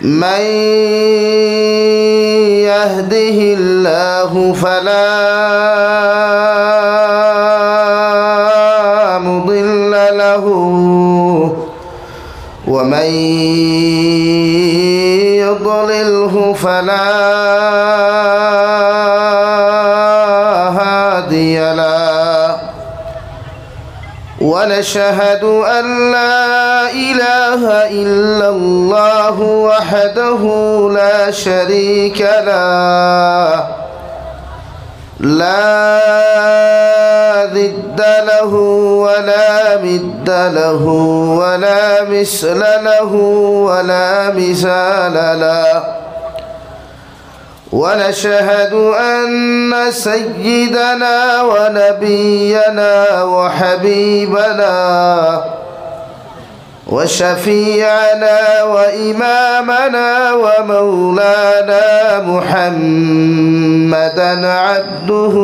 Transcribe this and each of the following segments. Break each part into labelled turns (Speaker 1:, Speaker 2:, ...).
Speaker 1: من يهده الله فلا مضل له ومن يضلله فلا هادي له ونشهد أن لا إله إلا الله وحده لا شريك له لا ضد له ولا مد له ولا مثل له ولا مثال له ونشهد أن سيدنا ونبينا وحبيبنا وشفيعنا وإمامنا ومولانا محمدًا عبده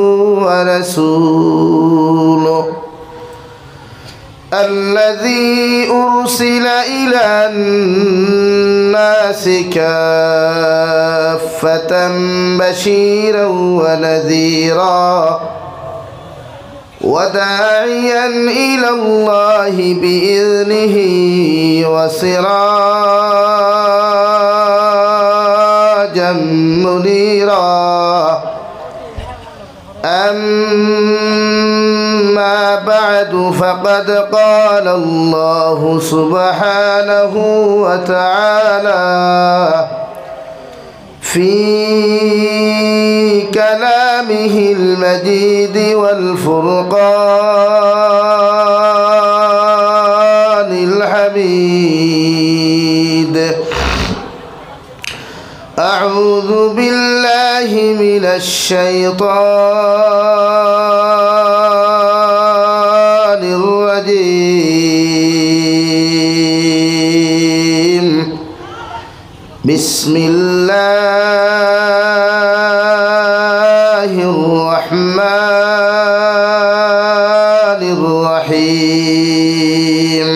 Speaker 1: ورسوله الذي أرسل إلى الناس كافة بشيرا ونذيرا وداعيا إلى الله بإذنه وسراجا منيرا أما بعد فقد قال الله سبحانه وتعالى في كلامه المجيد والفرقان الحميد أعوذ بالله من الشيطان الرجيم بسم الله الرحمن الرحيم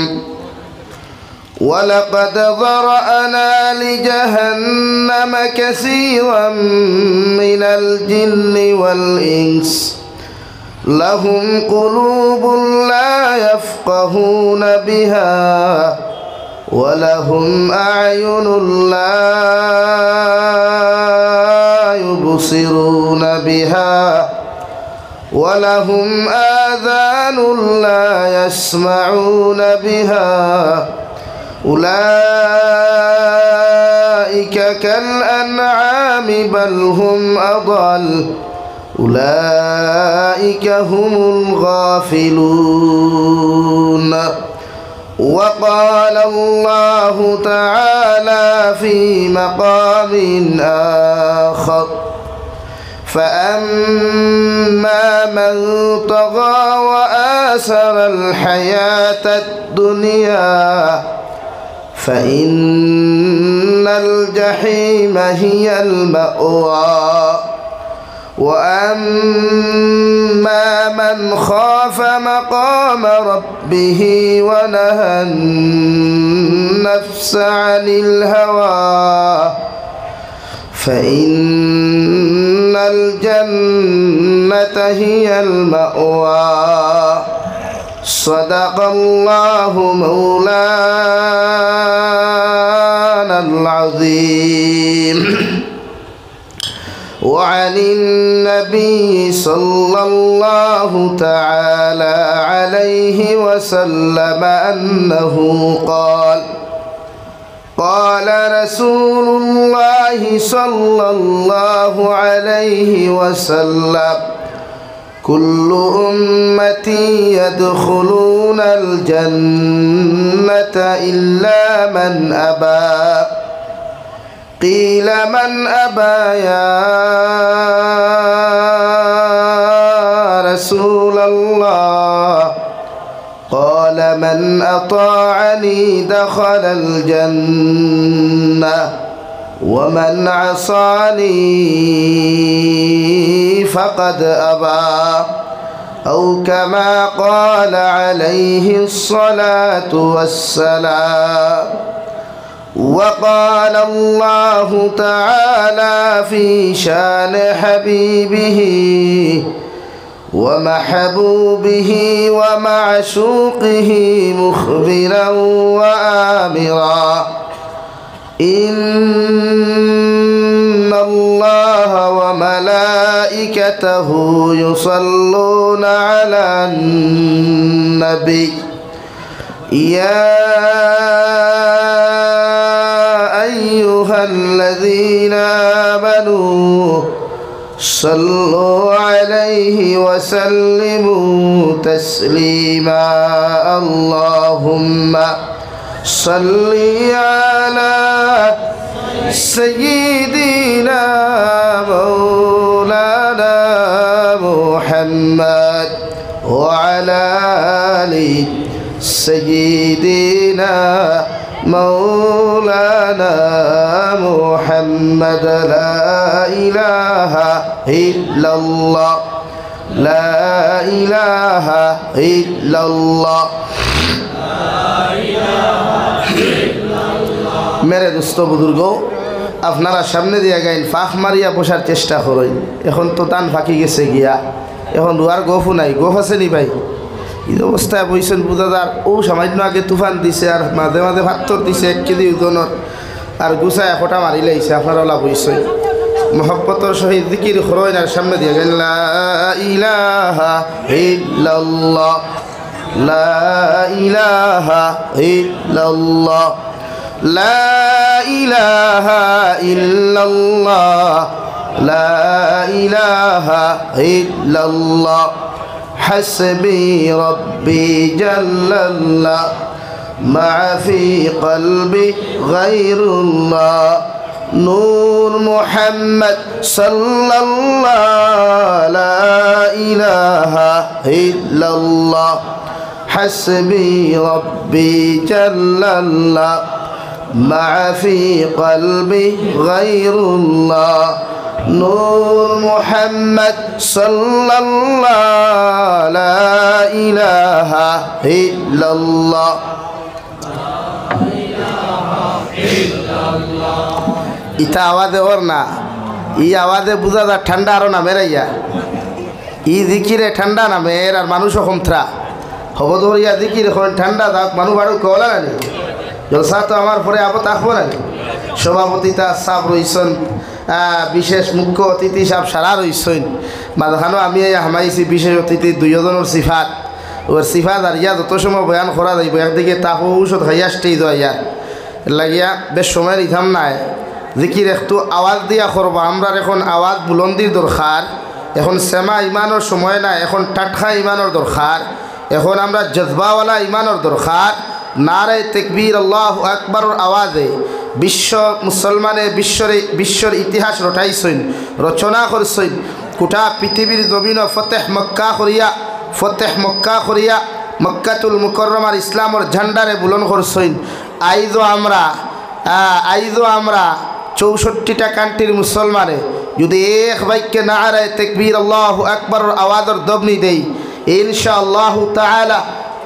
Speaker 1: ولقد ذرأنا لجهنم كثيرا من الجن والإنس لهم قلوب لا يفقهون بها ولهم أعين لا يبصرون بها ولهم آذان لا يسمعون بها أولئك كالأنعام بل هم أضل أولئك هم الغافلون وقال الله تعالى في مقام آخر فأما من طغى وآثر الحياة الدنيا فإن الجحيم هي المأوى وأما من خاف مقام ربه ونهى النفس عن الهوى فإن الجنة هي المأوى صدق الله مولانا العظيم وعن النبي صلى الله تعالى عليه وسلم أنه قال قال رسول الله صلى الله عليه وسلم كل أمتي يدخلون الجنة إلا من أبى قيل من أبى يا رسول الله قال من أطاعني دخل الجنة ومن عصاني فقد أبى أو كما قال عليه الصلاة والسلام وقال الله تعالى في شان حبيبه ومحبوبه ومعشوقه مخبرا وآمرا إن الله وملائكته يصلون على النبي يا أيها الذين آمنوا صلوا عليه وسلموا تسليما اللهم صل على سيدنا مولانا محمد وعلى آل سيدنا مولانا محمد لا إله إلا الله لا إله إلا الله मेरे दोस्तों बुजुर्गों আপনারা সামনে দিয়ে গাইন ফাঁক মারিয়া বসার চেষ্টা করেন এখন তো টান ফাঁকি গেছে গিয়া এখন রুয়ার গোফও নাই গোফ আছে নি ভাই এই অবস্থায় বইছেন বুঝাদার ও সামান্য আগে তুফান দিছে আর মাঝে মাঝে ভাত্তর দিছে 1 কেজি ওজনের আর গুছায় ফোঁটা মারি লাইছে আপনারা ওলা বইছেন মহব্বতর সহিত জিকির করেন আর সামনে দিয়ে গাইন লা ইলাহা ইল্লাল্লাহ লা ইলাহা ইল্লাল্লাহ لا إله إلا الله لا إله إلا الله حسبي ربي جل الله مع في قلبي غير الله نور محمد صلى الله لا إله إلا الله حسبي ربي جل الله مع في قلبي غير الله نور محمد صلى الله لا إله إلا الله ইটা আওয়াজে ওর না এই আওয়াজে বুঝা যা ঠান্ডা আরো না মেরাইয়া ই জিকিরে ঠান্ডা না মের আর মানুষও কমথ্রা হব ধরিয়া জিকির এখন ঠান্ডা থাক মানুষ বাড়ু কলা না জলসা তো আমার পরে আবো থাকবো না সভাপতিতা সাপ রইছেন বিশেষ মুখ্য অতিথি সাপ সারা রইছেন মাঝখানেও আমি হামাইছি বিশেষ অতিথি 2 জনের সিফাত ওর সিফাত আর ইয়া যত সময় বয়ান করা যাইব একদিকে তাপো ঔষধ হইয়া স্টেজ হইয়া লাগিয়া বেশ সময়ের ইথাম নাই জিকির একটু আওয়াজ দিয়া করবো আমরা এখন আওয়াজ বুলন্দির দরকার এখন সেমা ইমানোর সময় নাই এখন টাটখা ইমানোর দরকার এখন আমরা জজবাওয়ালা ইমানোর দরকার নারে তাকবীর আল্লাহু আকবরের আওয়াজে বিশ্ব মুসলমানে বিশ্বর ইতিহাস রটাইছেন রচনা করছেন গোটা পৃথিবীর জমিন ফতেহ মক্কা করিয়া মক্কাতুল মুকাররমার ইসলামর ঝান্ডারে বুলন করছেন আইজও আমরা 64টা কান্ট্রির মুসলমানে যদি এক বাক্যে নারে তাকবীর আল্লাহু আকবরের আওয়াজের দবনি দেই ইনশাআল্লাহু তাআলা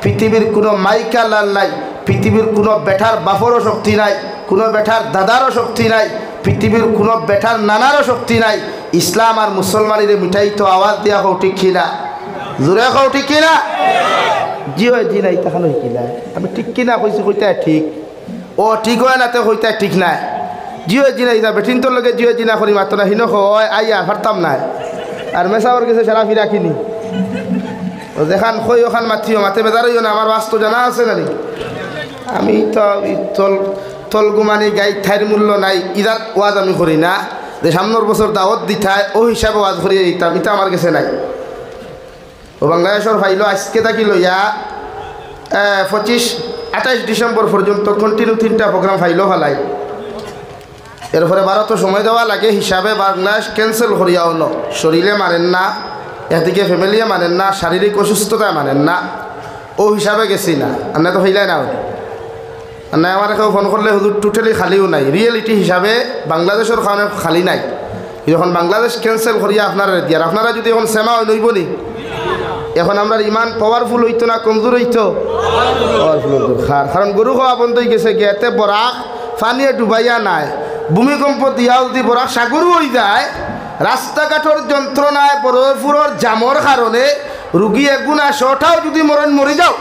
Speaker 1: পৃথিবীর কোনো মাইকা লাল নাই পৃথিবীর কোনো বেটার বাপরও শক্তি নাই কোনো বেটার দাদারও শক্তি নাই পৃথিবীর কোনো বেটার নানারও শক্তি নাই ইসলাম আর মুসলমানের মিঠাই তো আওয়াজ দেওয়া হোক ঠিক কিনা জোরে হোক ঠিক কিনা জি হয় জি নাই তখন হয় কিনা আমি ঠিক কিনা কইছি কইতা ঠিক ও ঠিক হয় না তো কইতা ঠিক নাই জি হয় জি নাই বেঠিন তোর লগে জি হয় জি না করি মাত্র না হিনো হয় আইয়া পারতাম নাই আর মেসাওর কাছে সারা ফিরা কিনি দেখান কই ওখান মাতিও মাতে বেজারইও না আমার বাস্তু জানা আছে না আমি তো তলগুমানি গাই ঠাইর মূল্য নাই ইদার ওয়াজ আমি করি না যে সামনের বছর দাওয়াত দিতাই ও হিসাবে ওয়াজ করিয়ে দিতাম এটা আমার কাছে নাই ও বাংলাদেশের ফাইল আজকে থাকি লইয়া 28 ডিসেম্বর পর্যন্ত কন্টিনিউ 3টা প্রোগ্রাম ফাইলও ফালাই এরপরে 12 তো সময় দেওয়া লাগে হিসাবে বাংলাদেশ ক্যান্সেল করিয়াও ন শরীরে মানেন না এদিকে ফ্যামিলিয়ে মানেন না শারীরিক অসুস্থতায় মানেন না ও হিসাবে গেছি না আর না তো হইলাই না আর না আমার কেউ ফোন করলে হুজুর টোটালি খালিও নাই রিয়েলিটি হিসাবে বাংলাদেশের কারণে খালি নাই যখন বাংলাদেশ ক্যান্সেল করিয়া আপনারা দিয়ার আপনারা যদি এখন সেমা নইব নি এখন আমরা ইমান পাওয়ারফুল হইতো না কমজোর হইতো পাওয়ারফুল দরকার কারণ গরু খাওয়া বন্ধ হয়ে গেছে গিয়ে এতে বরাক পানিয়ে ডুবাইয়া নাই ভূমিকম্প দিয়াও যদি বড় সাগরও হয়ে যায় রাস্তাঘাটর যন্ত্রণায় বরফুরর জামর কারণে রুগী এগুণ শটাও যদি মরে যাও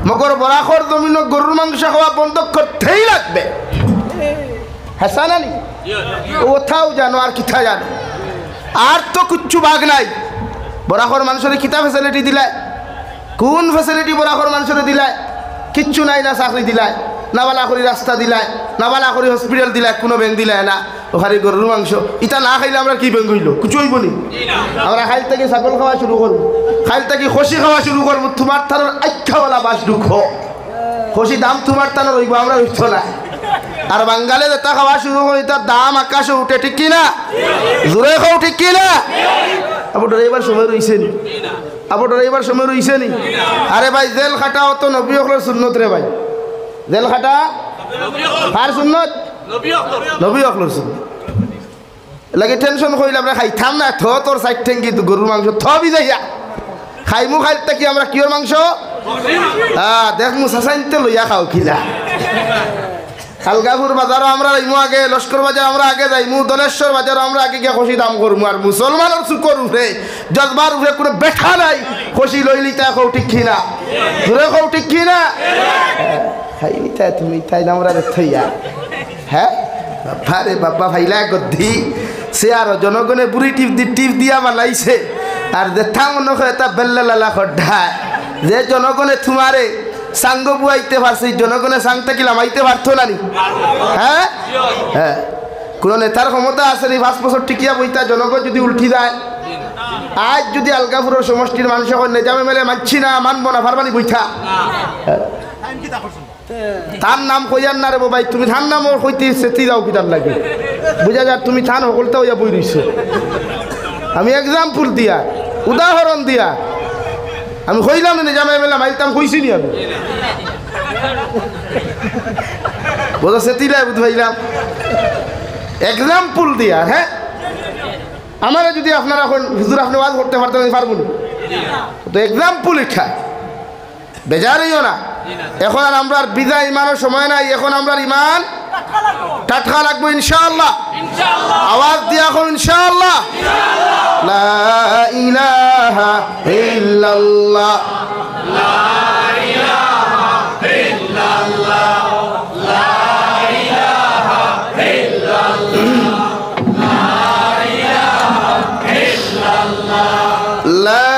Speaker 1: মগর বরাখর জমিন গরুর মাংস খাওয়া বন্ধ করতেই লাগবে হাসা নানি ওথাও জানো আর কিথা জানো আর তো কিচ্ছু ভাগ নাই বরাখর মানুষের কিতা ফেসিলিটি দিলায় কোন ফেসিলিটি বরাখর মানুষের দিলায় কিচ্ছু নাই না চাকরি দিলায় না বালা করি রাস্তা দিলায় না বালা করি হসপিটাল দিলায় কোনো ব্যাংক দিলায় না ওখানে গরুর মাংস ইটা না খাইলে আমরা কি ব্যাংক হইল কিছু হইব নি আমরা খাইল থেকে ছাগল খাওয়া শুরু করবো খাইল থেকে খসি খাওয়া শুরু করবো তোমার তানোর আখ্যাওয়ালা বাস দুঃখ খসি দাম তোমার তানোর হইব আমরা উঠছ না আর বাঙ্গালে যেটা খাওয়া শুরু করি তার দাম আকাশে উঠে ঠিক কিনা জোরে খাও ঠিক কিনা আবার ড্রাইভার সময় রয়েছে নি আবার ড্রাইভার সময় রয়েছে নি আরে ভাই জেল খাটা অত নবী হকলের সুন্নত রে ভাই জেল খাটা কার সুন্নত নবী হকলের সুন্নত লাগে টেনশন করিলে আমরা খাইতাম না তোর সাইড ঠেঙ্গি গরুর মাংস থবি যাইয়া খাইমু খাইতে কি আমরা কিয়র মাংস দেখ মুসাসাইনতে লইয়া খাও কিলা খালগাপুর বাজারও আমরা যাইমু আগে লস্কর বাজার আমরা আগে যাইমু দলেশ্বর বাজার আমরা আগে গিয়ে খুশি দাম করবো আর মুসলমানের চুকর উঠে জজবার উঠে কোনো বেঠা নাই খুশি লইলি তা কৌ ঠিক কিনা ঘুরে কৌ ঠিক কিনা খাইলি তাই তুমি তাই আমরা থইয়া হ্যাঁ বাবা রে বাবা ভাইলা গদ্দি সে আর জনগণে বুড়ি টিপ দিয়া বানাইছে আর দেখা মনে হয় এটা বেল্লা লালা খড্ডায় যে জনগণে তোমারে সাঙ্গ বুয়াইতে পারছি জনগণে সাংটা কি লামাইতে পারতো না নি হ্যাঁ হ্যাঁ কোনো নেতার ক্ষমতা আছে নি 5 বছর টিকিয়া বইতা জনগণ যদি উল্টি যায় আজ যদি আলগাপুরের সমষ্টির মানুষ নেজামে মেলে মানছি না মানবো না পারবানি বইতা তার নাম কইয়ার না রে বাবাই তুমি থান নাম কইতে সেতি যাও কি তার লাগে বুঝা যা তুমি থান সকলটা হইয়া বই রইছো আমি এক্সাম্পল দিয়া উদাহরণ দিয়া আমি কইলাম না জামে মেলা মাইলতাম কইছি নি আমি বোঝা সেতিলাই বুঝ ভাইলাম এক্সাম্পল দিয়া হ্যাঁ আমারে যদি আপনারা এখন হুজুর আপনি ওয়াজ করতে পারতেন আমি পারবো না তো এক্সাম্পল এটা বেজারইও না এখন আর আমরা বিদায় ইমানের সময় নাই এখন আমরা ইমান টাটকা লাগবো ইনশাআল্লাহ আওয়াজ দিয়া এখন ইনশাআল্লাহ লা ইলাহা ইল্লাল্লাহ লা ইলাহা ইল্লাল্লাহ লা ইলাহা ইল্লাল্লাহ লা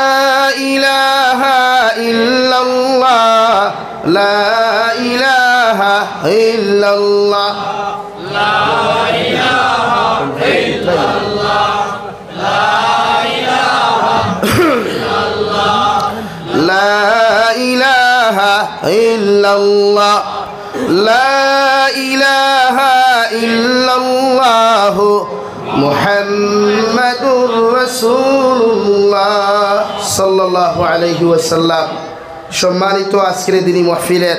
Speaker 1: ইলাহা ইল্লাল্লাহ লা ইলাহা ইল্লাল্লাহ লা ইলাহা ইল্লাল্লাহ লা ইলাহা ইল্লাল্লাহ লা ইলাহা ইল্লাল্লাহ মুহাম্মাদুর রাসূলুল্লাহ সাল্লাল্লাহু আলাইহি ওয়াসাল্লাম। সম্মানিত আজকের দিনী মাহফিলের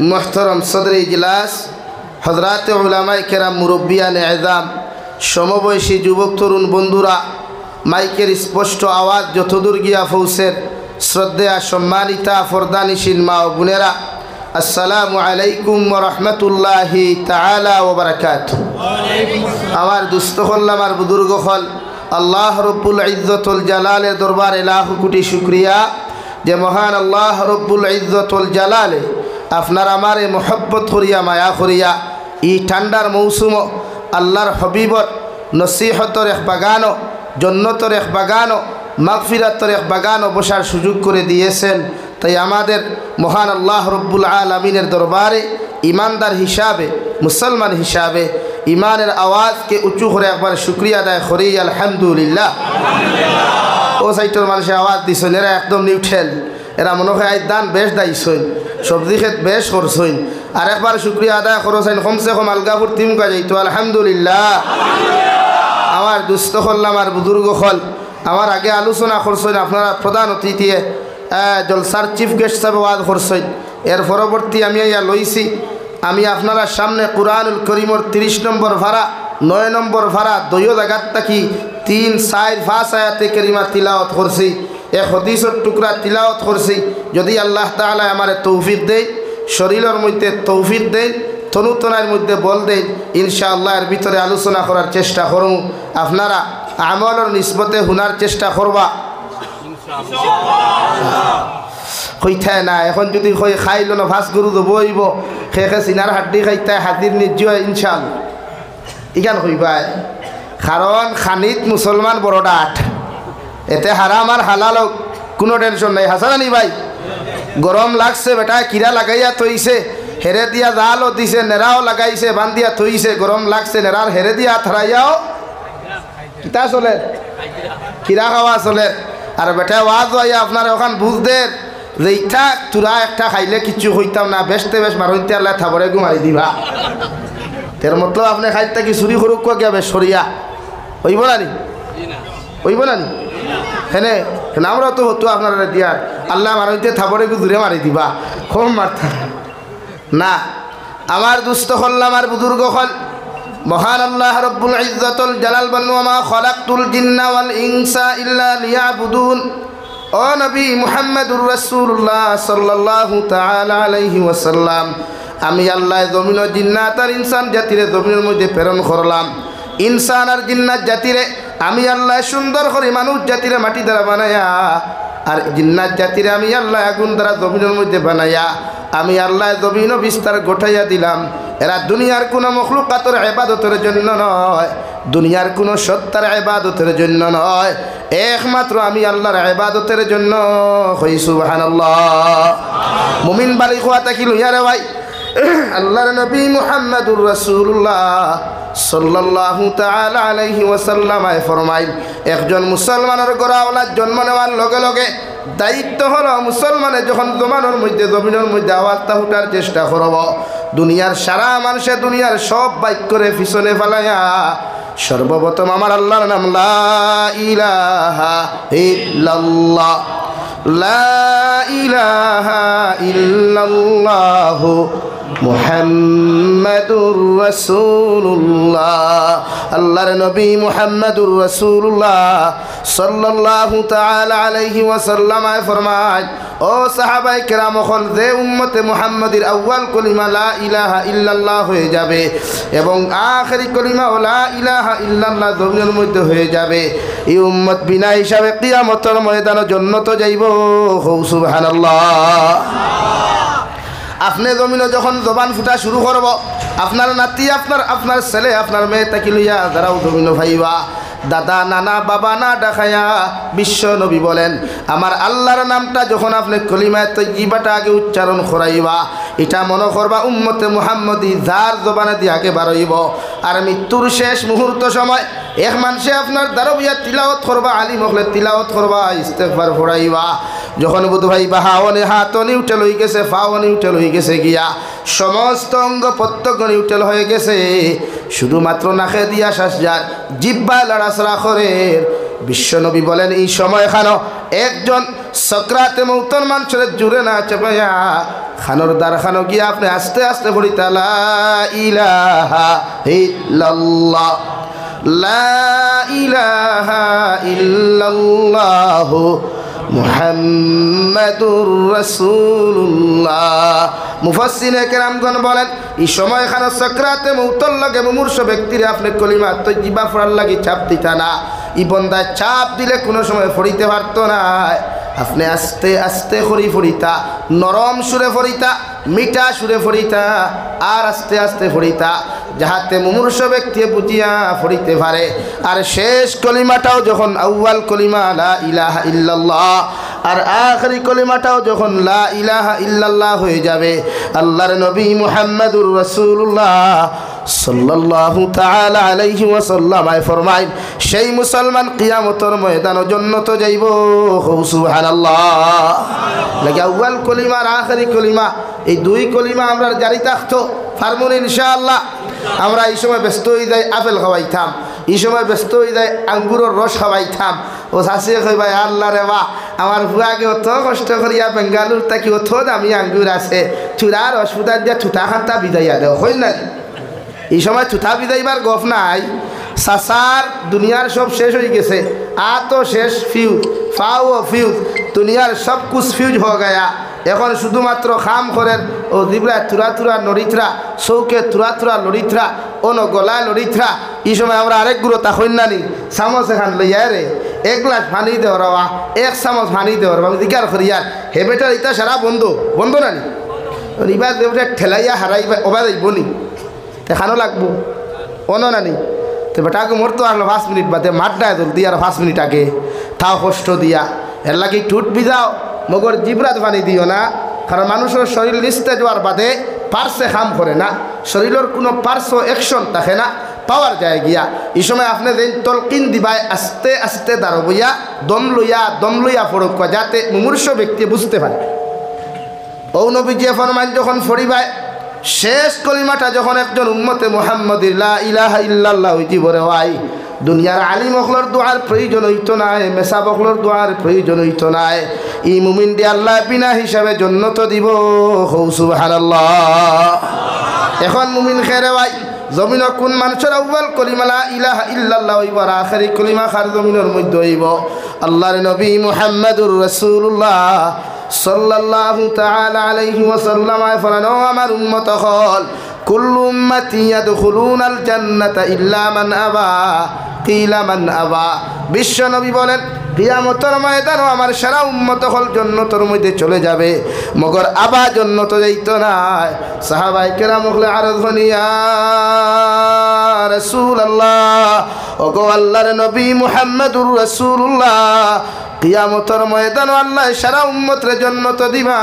Speaker 1: মুহতারাম সদরে ইজলাস হযরত উলামায়ে কেরাম মুরব্বিয়ানে আযম সমবয়সী যুবক তরুণ বন্ধুরা মাইকের স্পষ্ট আওয়াজ যতদূর গিয়া পৌঁছের শ্রদ্ধেয়া সম্মানিতা ফরদানিশীল মা ও বোনেরা আসসালামু আলাইকুম ওয়া রাহমাতুল্লাহি তাআলা ওয়া বারাকাতুহু। আমার দুস্থ হল আমার বুজুর্গ হল আল্লাহ রব্বুল ইজ্জতুল জালালের দরবারে লাখ কোটি শুকরিয়া যে মহান আল্লাহ রব্বুল ইজ্জতুল জালালে আপনার আমারে মোহব্বত করিয়া মায়া করিয়া এই ঠান্ডার মৌসুম আল্লাহর হবিবর নসিহতর এক বাগানো জন্নতর এক বাগানো মাগফিরাতর এক বাগানো বসার সুযোগ করে দিয়েছেন। তাই আমাদের মহান আল্লাহ রব্বুল আলামিনের দরবারে ইমানদার হিসাবে মুসলমান হিসাবে ইমানের আওয়াজকে উঁচু করে একবার শুক্রিয়া আদায় করি আলহামদুলিল্লাহ। ও সাইটের মানুষের আওয়াজ দিছেন এরা একদম নিউট্রেল, এরা মনে হয় আজ দান বেশ দাইছেন সবজি ক্ষেত বেশ করছেন আর একবার শুক্রিয়া আদায় করছেন কমসে কম আলগাপুর তিমকা যাইতো আলহামদুলিল্লাহ। আমার দুস্থ হল আমার বুজুর্গ হল আমার আগে আলোচনা করছেন আপনারা প্রধান অতিথি জলসার চিফ গেস্ট হিসাবে ওয়াজ করছেন। এর পরবর্তী আমি ইয়া লইছি আমি আপনারা সামনে কুরআনুল করিমর 30 নম্বর ভাড়া 9 নম্বর ভাড়া দুইও জায়গার থাকি 3, 4, 5 আয়াতে কারিমা তিলাওয়াত করছি, এক হাদিসের টুকরা তিলাওয়াত করছি। যদি আল্লাহ তাআলা আমারে তৌফিক দেয় শরীরের মধ্যে তৌফিক দেয় তনুতনার মধ্যে বল দেন ইনশাআল্লাহ এর ভিতরে আলোচনা করার চেষ্টা করুন আপনারা আমলের নিসবতে হুনার চেষ্টা করবা হইতায় না এখন যদি কই খাইল না ভাস গরু তো বইব খেয়ে সিনার হাড্ডি খাইতে হাতির নিজ ইনশাআল্লাহ ইখান হইবাই কারণ খানিত মুসলমান বড় ডাট এতে হারাম আর হালাল কোনো টেনশন নাই হাসানি ভাই গরম লাগছে বেটা কিরা লাগাইয়া থইছে হেরে দিয়া জালও দিছে নেড়াও লাগাইছে বান্ধিয়া থইছে গরম লাগছে নেড়ার হেরে দিয়া থারাইয়াও কিতা চলে কিরা খাওয়া চলে আর বেটা ওয়াজ হইয়া আপনার ওখান বুঝ দেন যে ইটা তোরা একটা খাইলে কিছু হইতাম না বেশতে বেশ মারইতে আল্লাহ থাবরে ঘুমাই দিবা তের মতলব আপনি খাইতে কি চুরি করুক কিয়া বেশ সরিয়া হইব না নি হইব না নি হেনে আমরাও তো হতো আপনারা দিয়ার আল্লাহ মারইতে থাবরে দূরে মারি দিবা কম মারতা না আমার দুস্থ হল আমার বুজুর্গ হল মহান আল্লাহ রব্বুল ইজ্জতুল জালাল বলেন ওয়া খালাকতুল জিন্না ওয়াল ইনসা ইল্লা লিয়াবুদুন ও নবী মুহাম্মদুর রাসূলুল্লাহ সাল্লাল্লাহু তাআলা আলাইহি ওয়াসাল্লাম আমি আল্লাহ জমিন ও জিন্নাত আর ইনসান জাতিরে জমিনের মধ্যে প্রেরণ করলাম ইনসান আর জিন্নাত জাতিরে আমি আল্লাহ সুন্দর করে মানুষ জাতিরে মাটি দ্বারা বানায়া আর জিন্নাত জাতিরে আমি আল্লাহ আগুন দ্বারা জমিনের মধ্যে বানায়া আমি আল্লাহ জমিন বিস্তার গোটাইয়া দিলাম এরা দুনিয়ার কোনো মখলুকাতের ইবাদতের জন্য নয় দুনিয়ার কোনো সত্তার ইবাদতের জন্য নয় একমাত্র আমি আল্লাহর ইবাদতের জন্য হই সুবহানাল্লাহ মুমিন বালি কোয়াতা কি লইয়ারে ভাই আল্লাহর নবী মুহাম্মদুর রাসূলুল্লাহ সাল্লাল্লাহু তাআলা আলাইহি ওয়াসাল্লাম ফরমাইল একজন মুসলমানের গড়াওয়ালার জন্ম নেওয়ার লগে লগে দায়িত্ব হলো মুসলমানের যখন জমানোর মধ্যে জমিনের মধ্যে আওয়াজটা উঠার চেষ্টা করব দুনিয়ার সারা মানুষে দুনিয়ার সব বাইক করে পিছনে ফেলাইয়া সর্বপ্রথম আমার আল্লাহর নাম লা ইলাহা ইল্লাল্লাহ লা ইলাহা ইল্লাল্লাহ মুহাম্মাদুর রাসূলুল্লাহ আল্লাহর নবী মুহাম্মাদুর রাসূলুল্লাহ সাল্লাল্লাহু তাআলা আলাইহি ওয়াসাল্লাম ফরমায় ও সাহাবায়ে কেরাম হল যে উম্মতে মুহাম্মাদির আউয়াল কলিমা লা ইলাহা ইল্লাল্লাহ হয়ে যাবে এবং আখেরি কলিমা লা ইলাহা ইল্লাল্লাহ জমিনের মধ্যে হয়ে যাবে এই উম্মত বিনা হিসাবে কিয়ামতের ময়দানে জান্নাতে যাইব সুবহানাল্লাহ আপনি জমিনে যখন জবান ফুটা শুরু করব আপনার নাতি আপনার ছেলে আপনার মেয়ে তাকি লইয়া যারাও জমিনে ভাইবা দাদা নানা বাবা না ডাকায়া বিশ্ব নবী বলেন আমার আল্লাহর নামটা যখন আপনি কলিমায়ে তয়্যিবাটা আগে উচ্চারণ করাইবা এটা মনে করবা উম্মতে মুহাম্মদী যার জবানে দিয়ে আগে বাড়াইব আর মৃত্যুর শেষ মুহূর্ত সময় এক মানুষে আপনার দারবিয়া তিলাওয়াত করবা আলিম হলে তিলাওয়াত করবা ইস্তেগফার পড়াইবা যখন বুধ ভাই বাহাওয়ানে হাতনি উঠে লই গেছে ফাওয়ানি উঠে লই গেছে গিয়া সমস্ত অঙ্গ প্রত্যঙ্গ উঠেল হয়ে গেছে শুধুমাত্র নাকে দিয়া শ্বাস যার জিহ্বা লড়াছড়া করে বিশ্বনবী বলেন এই সময় খানো একজন সকরাতে মৌতর মানুষের জুড়ে না চাপাইয়া খানোর দ্বার খানো গিয়া আপনি আস্তে আস্তে পড়িতা লা ইলাহা ইল্লাল্লাহ লা ইলাহা ইল্লাল্লাহ মুহাম্মাদুর রাসূলুল্লাহ মুফাসসিরে কেরামগণ বলেন এই সময়খানে সাকরাতে মউতর লাগে মুমূর্ষ ব্যক্তিরে আপনি কলিমা তয়্যিবা পড়ার লাগি চাপ দিতা না এই বন্দা চাপ দিলে কোনো সময় পড়িতে পারতো না আপনি আস্তে আস্তে করি পড়িতা নরম সুরে পড়িতা মিঠা সুরে পড়িতা আর আস্তে আস্তে পড়িতা যাহাতে মুমূর্ষ ব্যক্তি বুঝিয়া পড়িতে পারে আর শেষ কলিমাটাও যখন আউয়াল কলিমা লা ইলাহা ইল্লাল্লাহ আর আখরি কলিমাটাও যখন লা ইলাহা ইল্লাল্লাহ হয়ে যাবে আল্লাহর নবী মুহাম্মদুর রাসূলুল্লাহ সাল্লাল্লাহু তাআলা আলাইহি ওয়াসাল্লাম ফরমায় সেই মুসলমান কিয়ামতের ময়দানে জান্নাতে যাইব সুবহানাল্লাহ লাগে আউয়াল কলিমা আর আখরি কলিমা এই দুই কলিমা আমরা জারি থাকতো ফারমুন ইনশাআল্লাহ আমরা এই সময় ব্যস্ত হয়ে যাই আপেল খাওয়াইতাম এই সময় ব্যস্ত হয়ে যায় আঙ্গুরের রস খাওয়াইতাম ও শাশিয়ে কই ভাই আল্লাহ রে বা আমার ভুয়াকে অত কষ্ট করিয়া বেঙ্গালুর তাকি অত দামি আঙ্গুর আছে চূড়ার অসুবিধা দিয়া থুতা খান্তা বিদাইয়া দেও হই না এই সময় থুতা বিদাইবার গফ নাই সাসার দুনিয়ার সব শেষ হয়ে গেছে আ তো শেষ ফিউজ ফাও ফিউজ দুনিয়ার সব কুছ ফিউজ হয়ে গয়া এখন শুধুমাত্র খাম করেন ও জিবরা তুরা তুরা নড়িথরা চৌকে তুরা তুরা লড়িথরা অন গলায় লড়িথরা এই সময় আমরা আরেক গুলো তা হইনানি চামচ এখান লইয়া রে এক গ্লাস পানি দেওয়ার এক চামচ পানি দেওয়ার আমি জিকার করি আর হে বেটার ইটা সারা বন্ধ বন্ধ নানি এবার দেবটা ঠেলাইয়া হারাইবা ওবা যাইব নি দেখানো লাগবো অন নানি তো বেটাকে মরতো আসলো 5 মিনিট বাদে মাঠটা জলদি আর 5 মিনিট আগে তাও কষ্ট দিয়া এর লাগে টুট বিজাও মগর জিবরাত পানি দিও না কারণ মানুষের শরীর নিস্তে যাওয়ার বাদে পার্শ্বে কাম করে না শরীরের কোনো পার্শ্ব অ্যাকশন থাকে না পাওয়ার যায় গিয়া এই সময় আপনি যে তলকিন দিবাই আস্তে আস্তে দাঁড়বইয়া দম লইয়া ফরক যাতে মুমূর্ষ ব্যক্তি বুঝতে পারে ও নবীজি ফরমান যখন ফরিবায় শেষ কলিমাটা যখন একজন উম্মতে মুহাম্মদির লা ইলাহা ইল্লাল্লাহ হইতি বলে ওয়াই দুনিয়ার আলিম অখলর দোয়ার প্রয়োজন হইতো নাই মেসাব অখলর দোয়ার প্রয়োজন হইতো নাই ই মুমিন দি আল্লাহ বিনা হিসাবে জন্নত দিব হৌ সুবহানাল্লাহ এখন মুমিন খেরে ভাই জমিন কোন মানুষের আউয়াল কলিমা লা ইলাহা ইল্লাল্লাহ হইব আর আখেরি কলিমা খার জমিনের মধ্যে হইব আল্লাহর নবী মুহাম্মদুর রাসূলুল্লাহ সাল্লাল্লাহু তাআলা আলাইহি ওয়াসাল্লাম ফরমানো আমার উম্মত হল কুল্লু উম্মতি ইয়াদখুলুনাল জান্নাতা ইল্লা মান আবা কিলা মান আবা বিশ্ব নবী বলেন কিয়ামতের ময়দানে আমার সারা উম্মত হল জান্নাতের মধ্যে চলে যাবে মগর আবা জান্নাত যাইতো না সাহাবায়ে কেরাম হলে আরজ হনিয়া রাসূলুল্লাহ ওগো আল্লাহর নবী মুহাম্মদুর রাসূলুল্লাহ কিয়ামতের ময়দানে আল্লাহ সারা উম্মতের জান্নাত দিবা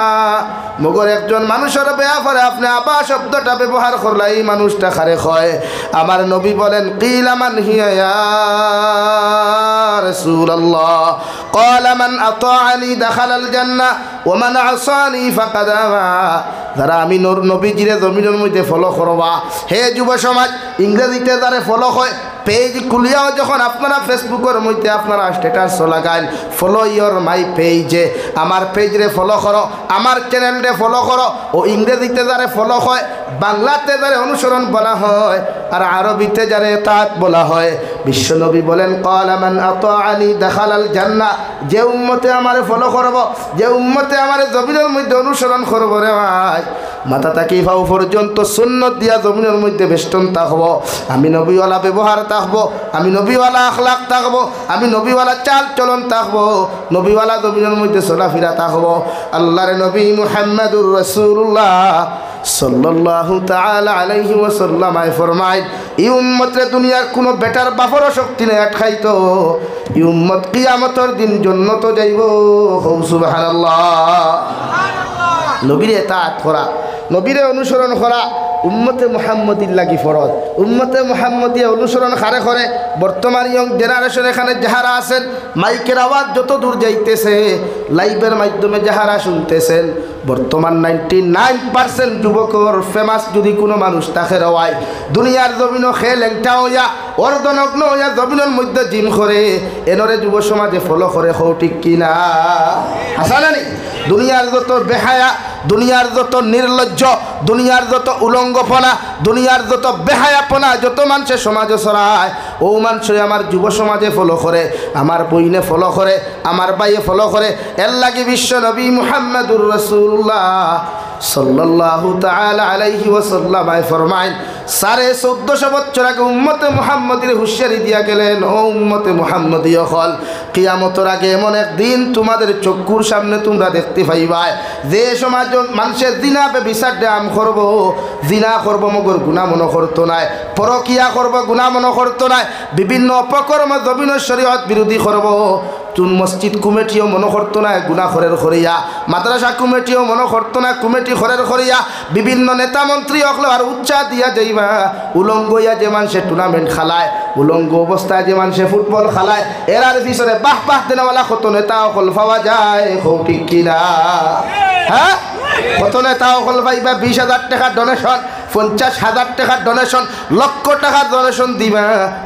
Speaker 1: মগর একজন মানুষের ব্যাপারে আপনি আবা শব্দটা ব্যবহার করলে এই মানুষটা খারে হয় আমার নবী বলেন কিলা মান হিয়া ইয়া রাসূলুল্লাহ قال من اطاعني دخل الجنه ومن عصاني فقد ابى যারা আমি নবীজিরে জমিনের মধ্যে ফলো করবা হে যুব সমাজ ইংরেজিতে যারা ফলো হয় পেজ খুলিয়াও যখন আপনারা ফেসবুকের মধ্যে আপনারা স্ট্যাটাস লাগান ফলো ইয়োর মাই পেজে আমার পেজরে ফলো করো আমার চ্যানেলরে ফলো করো ও ইংরেজিতে যারা ফলো হয় বাংলাতে যারা অনুসরণ বলা হয় আর আরবিতে যারা তাত বলা হয় বিশ্বনবী বলেন ক্বালা মান আতাআনি দাখালাল জান্নাহ যে উম্মতে আমারে ফলো করব যে উম্মতে আমারে জমিনের মধ্যে অনুসরণ করব রে ভাই মাথা তাকি ফাও পর্যন্ত সুন্নত দিয়া জমিনের মধ্যে বেষ্টন থাকবো আমি নবীওয়ালা ব্যবহার থাকবো আমি নবীওয়ালা আখলাক থাকবো আমি নবীওয়ালা চাল চলন থাকবো নবীওয়ালা জমিনের মধ্যে চলাফেরা থাকবো আল্লাহর নবী মুহাম্মদুর রাসূলুল্লাহ সাল্লাল্লাহু তাআলা আলাইহি ওয়াসাল্লাম ফরমায় এই উম্মতে দুনিয়ার কোনো বেটার বাপরও শক্তি নেই আটকাইতো এই উম্মত কিয়ামতের দিন জান্নাতে যাইব সুবহানাল্লাহ নবীরে তাআত করা নবীরে অনুসরণ করা উম্মতে মুহাম্মদির লাগি ফরজ উম্মতে মুহাম্মদিয়া অনুসরণ খারে করে বর্তমান ইয়ং জেনারেশন এখানে যাহারা আছেন মাইকের আওয়াজ যত দূর যাইতেছে লাইভের মাধ্যমে যাহারা শুনতেছেন বর্তমান 99% যুবকর ফেমাস যদি কোনো মানুষ তাকে রওয়ায় দুনিয়ার জমিনও খেল একটা হইয়া অর্ধনগ্ন হইয়া জমিনের মধ্যে জিম করে এনরে যুব সমাজে ফলো করে হও ঠিক কিনা হাসানানি দুনিয়ার যত বেহায়া দুনিয়ার যত নির্লজ্জ দুনিয়ার যত উলঙ্গপনা দুনিয়ার যত বেহায়াপনা যত মানুষের সমাজে ছড়ায় ও মানুষে আমার যুব সমাজে ফলো করে আমার বইনে ফলো করে আমার বাইয়ে ফলো করে এর লাগে বিশ্ব নবী মুহাম্মদুর রাসূলুল্লাহ সাল্লাল্লাহু তাআলা আলাইহি ওয়াসাল্লাম ফরমায় 1450 বছর আগে উম্মতে মুহাম্মদির হুঁশিয়ারি দিয়া গেলেন ও উম্মতে মুহাম্মদী হল কিয়ামতের আগে এমন একদিন তোমাদের চক্ষুর সামনে তোমরা দেখতে পাইবা যে সমাজ মানুষের জিনা বেবিচার দাম করব জিনা করব মগর গুনাহ মনে করতো নাই পরকিয়া করব গুনাহ মনে করতো নাই বিভিন্ন অপকর্ম জমিন শরীয়ত বিরোধী করব তুন মসজিদ কমিটিও মনে করতো না গুনাহ খরের খরিয়া মাদ্রাসা কমিটিও মনে করতো না কমিটি খরের খরিয়া বিভিন্ন নেতা মন্ত্রী হকলে আর উচ্চা দিয়া যাইবা উলঙ্গইয়া যে মানুষে টুর্নামেন্ট খেলায় উলঙ্গ অবস্থায় যে মানুষে ফুটবল খেলায় এরার পিছনে বাহ বাহ দেওয়ালা কত নেতা হকল পাওয়া যায় ঠিক কিনা হ্যাঁ কত নেতা হকল পাইবা 20,000 টাকা ডোনেশন 50,000 টাকার ডোনেশন লক্ষ টাকার ডোনেশন দিবা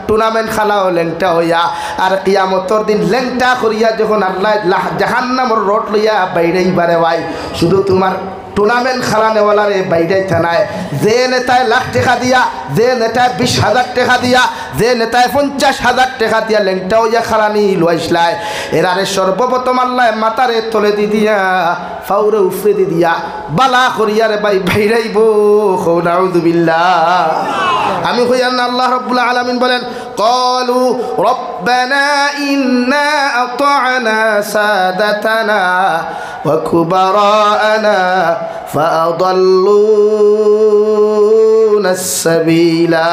Speaker 1: টুর্নামেন্ট খেলাও লেংটা হইয়া আর কিয়ামতের দিন লেংটা করিয়া যখন আল্লাহ জাহান্নামের রোড লইয়া বাইরেই বারে ভাই শুধু তোমার টুর্নামেন্ট খেলানেওয়ালারে বাইরে থানায় যে নেতায় লাখ টাকা দিয়া, যে নেতায় 20,000 টাকা দিয়া, যে নেতায় 50,000 টাকা দিয়া লেংটাও ইয়া খালানি লইসলায় এরারে সর্বপ্রথম আল্লাহ মাতারে তলে দি দিয়া ফাউরে উফরে দি দিয়া বালা করিয়ারে ভাই বাইরাইব। নাউযুবিল্লাহ। আমি কইয়ান আল্লাহ রাব্বুল আলামিন বলেন ক্বালু রব্বানা ইন্না আতা'না সাদাতানা ওয়া কুবারানা ফাআদাল্লুনা সাবিলা।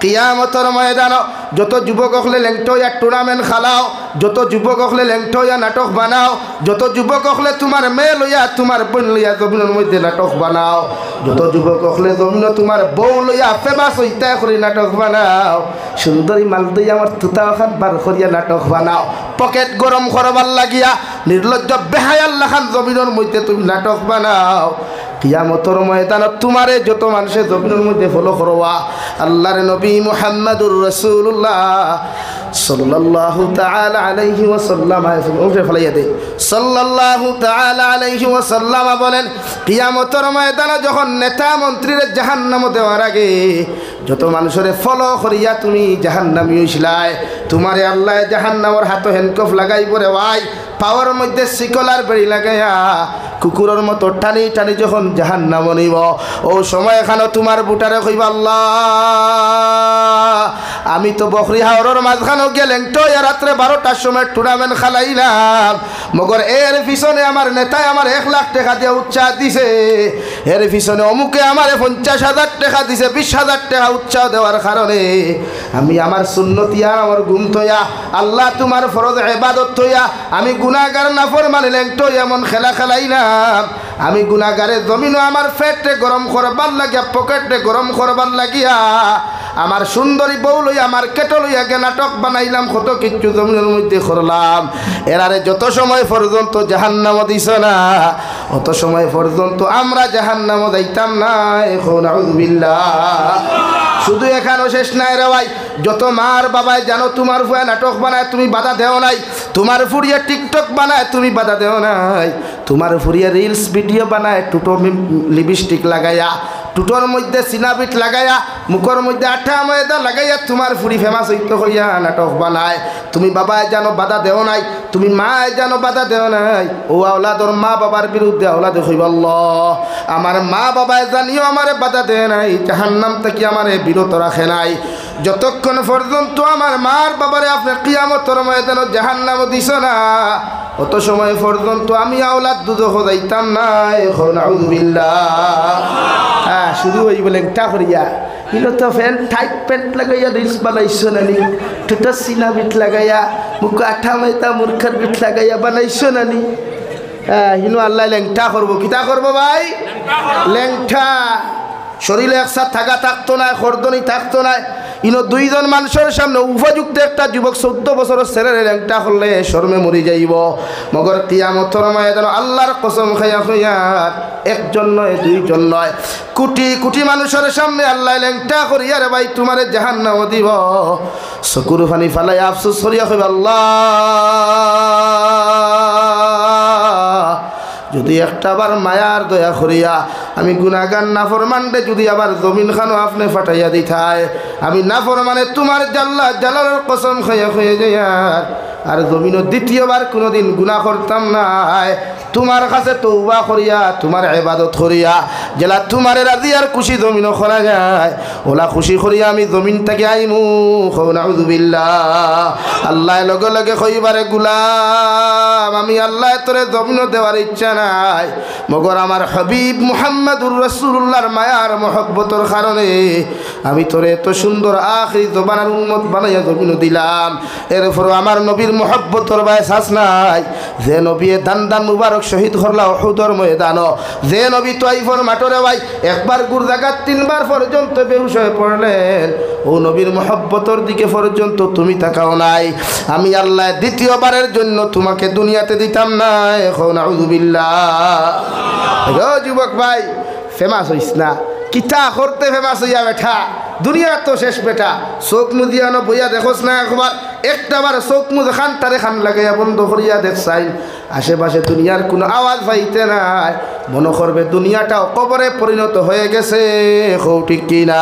Speaker 1: কিয়ামতের ময়দান যত যুবক হলে লেংটোয়া টুর্নামেন্ট খেলাও, যত যুবক হলে লেংটোয়া নাটক বানাও, যত যুবক হলে তোমার মেয়ে লইয়া তোমার বোন লইয়া জমিনের মধ্যে নাটক বানাও, যত যুবক হলে জমিন তোমার বউ লইয়া ফেমাস হইতে করে নাটক বানাও, সুন্দরী মাল দইয়া আমার তুতা খান বার করিয়া নাটক বানাও, পকেট গরম করবার লাগিয়া নির্লজ্জ বেহায়াল্লা খান জমিনের মধ্যে তুমি নাটক বানাও। কিয়ামতের ময়দানত তোমারে যত মানুষে জমিনের মধ্যে ফলো করবা আল্লাহর নবী মুহাম্মদুর রাসূলুল্লাহ সাল্লাল্লাহু তাআলা আলাইহি ওয়াসাল্লাম সাল্লাল্লাহু তাআলা আলাইহি ওয়াসাল্লাম বলেন কিয়ামতের ময়দানে যখন নেতা মন্ত্রীর জাহান্নামে দেওয়ার আগে যত মানুষের ফলো করিয়া তুমি জাহান্নামী হইছিলাই তোমারে আল্লাহ জাহান্নামের হাতে হ্যান্ডকাফ লাগাইব রে ভাই, পাওয়ার মধ্যে শিকলার বেড়ি লাগাইয়া কুকুরের মতো টানি টানি যখন জাহান্নামে নিব ও সময় এখানে তোমার বুটারে কইবা আল্লাহ আমি তো বকরি হাওরের মাঝখানে গেলেন তো রাত্রে 12টার সময় টুর্নামেন্ট খেলাইলাম, মগর এর পিছনে আমার নেতায় আমার 1 লাখ টাকা দিয়ে উৎসাহ দিছে, এর পিছনে অমুকে আমার 50,000 টাকা দিছে, 20,000 টাকা উৎসাহ দেওয়ার কারণে আমি আমার সুন্নতিয়া আমার গুম থইয়া আল্লাহ তোমার ফরজ ইবাদত থইয়া আমি গুনাহগার নাফরমানি লেংটো এমন খেলা খেলাইলাম, আমি গুনাহগারের জমিনও আমার পেটে গরম করবার লাগিয়া পকেটে গরম করবার লাগিয়া আমার সুন্দরী বউ লইয়া আমার কেটো লইয়া গে নাটক বানাইলাম, কত কিছু জমিনের মধ্যে করলাম, এরারে যত সময় পর্যন্ত জাহান্নামে দিছ না অত সময় পর্যন্ত আমরা জাহান্নামে যাইতাম না। এখন আউযুবিল্লাহ। শুধু এখানেও শেষ নাই রে ভাই, যত মার বাবাই জানো তোমার ফুয়া নাটক বানায় তুমি বাধা দেও নাই, তোমার ফুরিয়া টিকটক বানায় তুমি বাধা দেও নাই, তোমার ফুরিয়া রিলস ভিডিও বানায় টুটো লিপস্টিক লাগাইয়া, টুটোর মধ্যে সিনাবিট লাগাইয়া, মুখের মধ্যে আঠা ময়দা লাগাইয়া তোমার ফুরি ফেমাস হইতে হইয়া নাটক বানায়, তুমি বাবায় জানো বাধা দেও নাই, তুমি মায় জানো বাধা দেও নাই, ও আওলাদর মা বাবার বিরুদ্ধে আওলাদে হইব আল্লাহ আমার মা বাবায় জানিও আমারে বাধা দেয় নাই, জাহান্নাম থেকে আমারে বিরত রাখে নাই, যতক্ষণ পর্যন্ত আমার মার বাবারে আপনি কিয়ামতের ময়দানে জাহান্নামে দিছ না অত সময় পর্যন্ত আমি আওলাদ দুজখ যাইতাম না। এখন আউযুবিল্লাহ। হ্যাঁ শুরু হই বলেন টা করিয়া হিলো তো টাইট প্যান্ট লাগাইয়া রিলস বানাইছো নানি, টুটা সিনা বিট লাগাইয়া মুখ আঠা মাইতা মূর্খের বিট লাগাইয়া বানাইছো নানি। হ্যাঁ হিনো আল্লাহ লেংটা করবো, কিতা করবো ভাই? লেংটা। শরীরে একসাথে থাকা থাকতো না, খরদনি থাকতো না, ইনো 2 জন মানুষের সামনে উপযুক্ত একটা যুবক 14 বছরের ছেলের ল্যাংটা করলে শর্মে মরি যাইব, মগর কিয়ামতের ময়দানে আল্লাহর কসম খাইয়া কইয়ার 1 জন নয় 2 জন নয় কোটি কোটি মানুষের সামনে আল্লাহ ল্যাংটা করিয়া রে ভাই তোমারে জাহান্নামে দিব, চকুর পানি ফালাই আফসোস করিয়া কইবা আল্লাহ যদি একটাবার মায়ার দয়া করিয়া আমি গুনাহগার নাফরমানরে যদি আবার জমিন খানো আপনি ফাটাইয়া দিতায়, আমি নাফরমানে তোমার জাল্লা জালালের কসম খাইয়া খাইয়া যাইয়ার আর জমিনও দ্বিতীয়বার কোনোদিন গুনাহ করতাম না, তোমার কাছে তওবা করিয়া তোমার ইবাদত করিয়া জেলা তোমার রাজি আর খুশি জমিনও করা যায় ওলা খুশি করিয়া আমি জমিন থেকে আইমু। নাউযুবিল্লাহ। আল্লাহ লগে লগে কইবারে গুলাম আমি আল্লাহ তোরে জমিনও দেওয়ার ইচ্ছা নাই, মগর আমার হাবিব মুহাম্মদুর রাসূলুল্লাহর মায়ার মহব্বতের কারণে আমি তোরে এত সুন্দর আখিরি জবানের উম্মত বানাইয়া জমিনও দিলাম। এরপরও আমার নবীর মহব্বতের বায়সাস নাই, যে নবী দান দান মুবারক শহীদ করলা উহুদের ময়দানও, যে নবী তাইফের মাঠরে ভাই একবার গুর জায়গা 3 বার পর্যন্ত বেহুশ হয়ে পড়লেন, ও নবীর মহব্বতের দিকে পর্যন্ত তুমি তাকাও নাই, আমি আল্লাহ দ্বিতীয়বারের জন্য তোমাকে দুনিয়াতে দিতাম না। এখন আউযুবিল্লাহ। যুবক ভাই ফেমাস হইস না, কিতা করতে ফেমাস হইয়া বেঠা, দুনিয়া তো শেষ বেটা, চোখ মুদিয়ানো বইয়া দেখোস না একবার একটাবার চোখ মুখ খান তারে খান লাগাইয়া বন্ধ করিয়া দেখছাই আশেপাশে দুনিয়ার কোনো আওয়াজ পাইতে নাই, মনে করবে দুনিয়াটাও কবরে পরিণত হয়ে গেছে। ঠিক কিনা?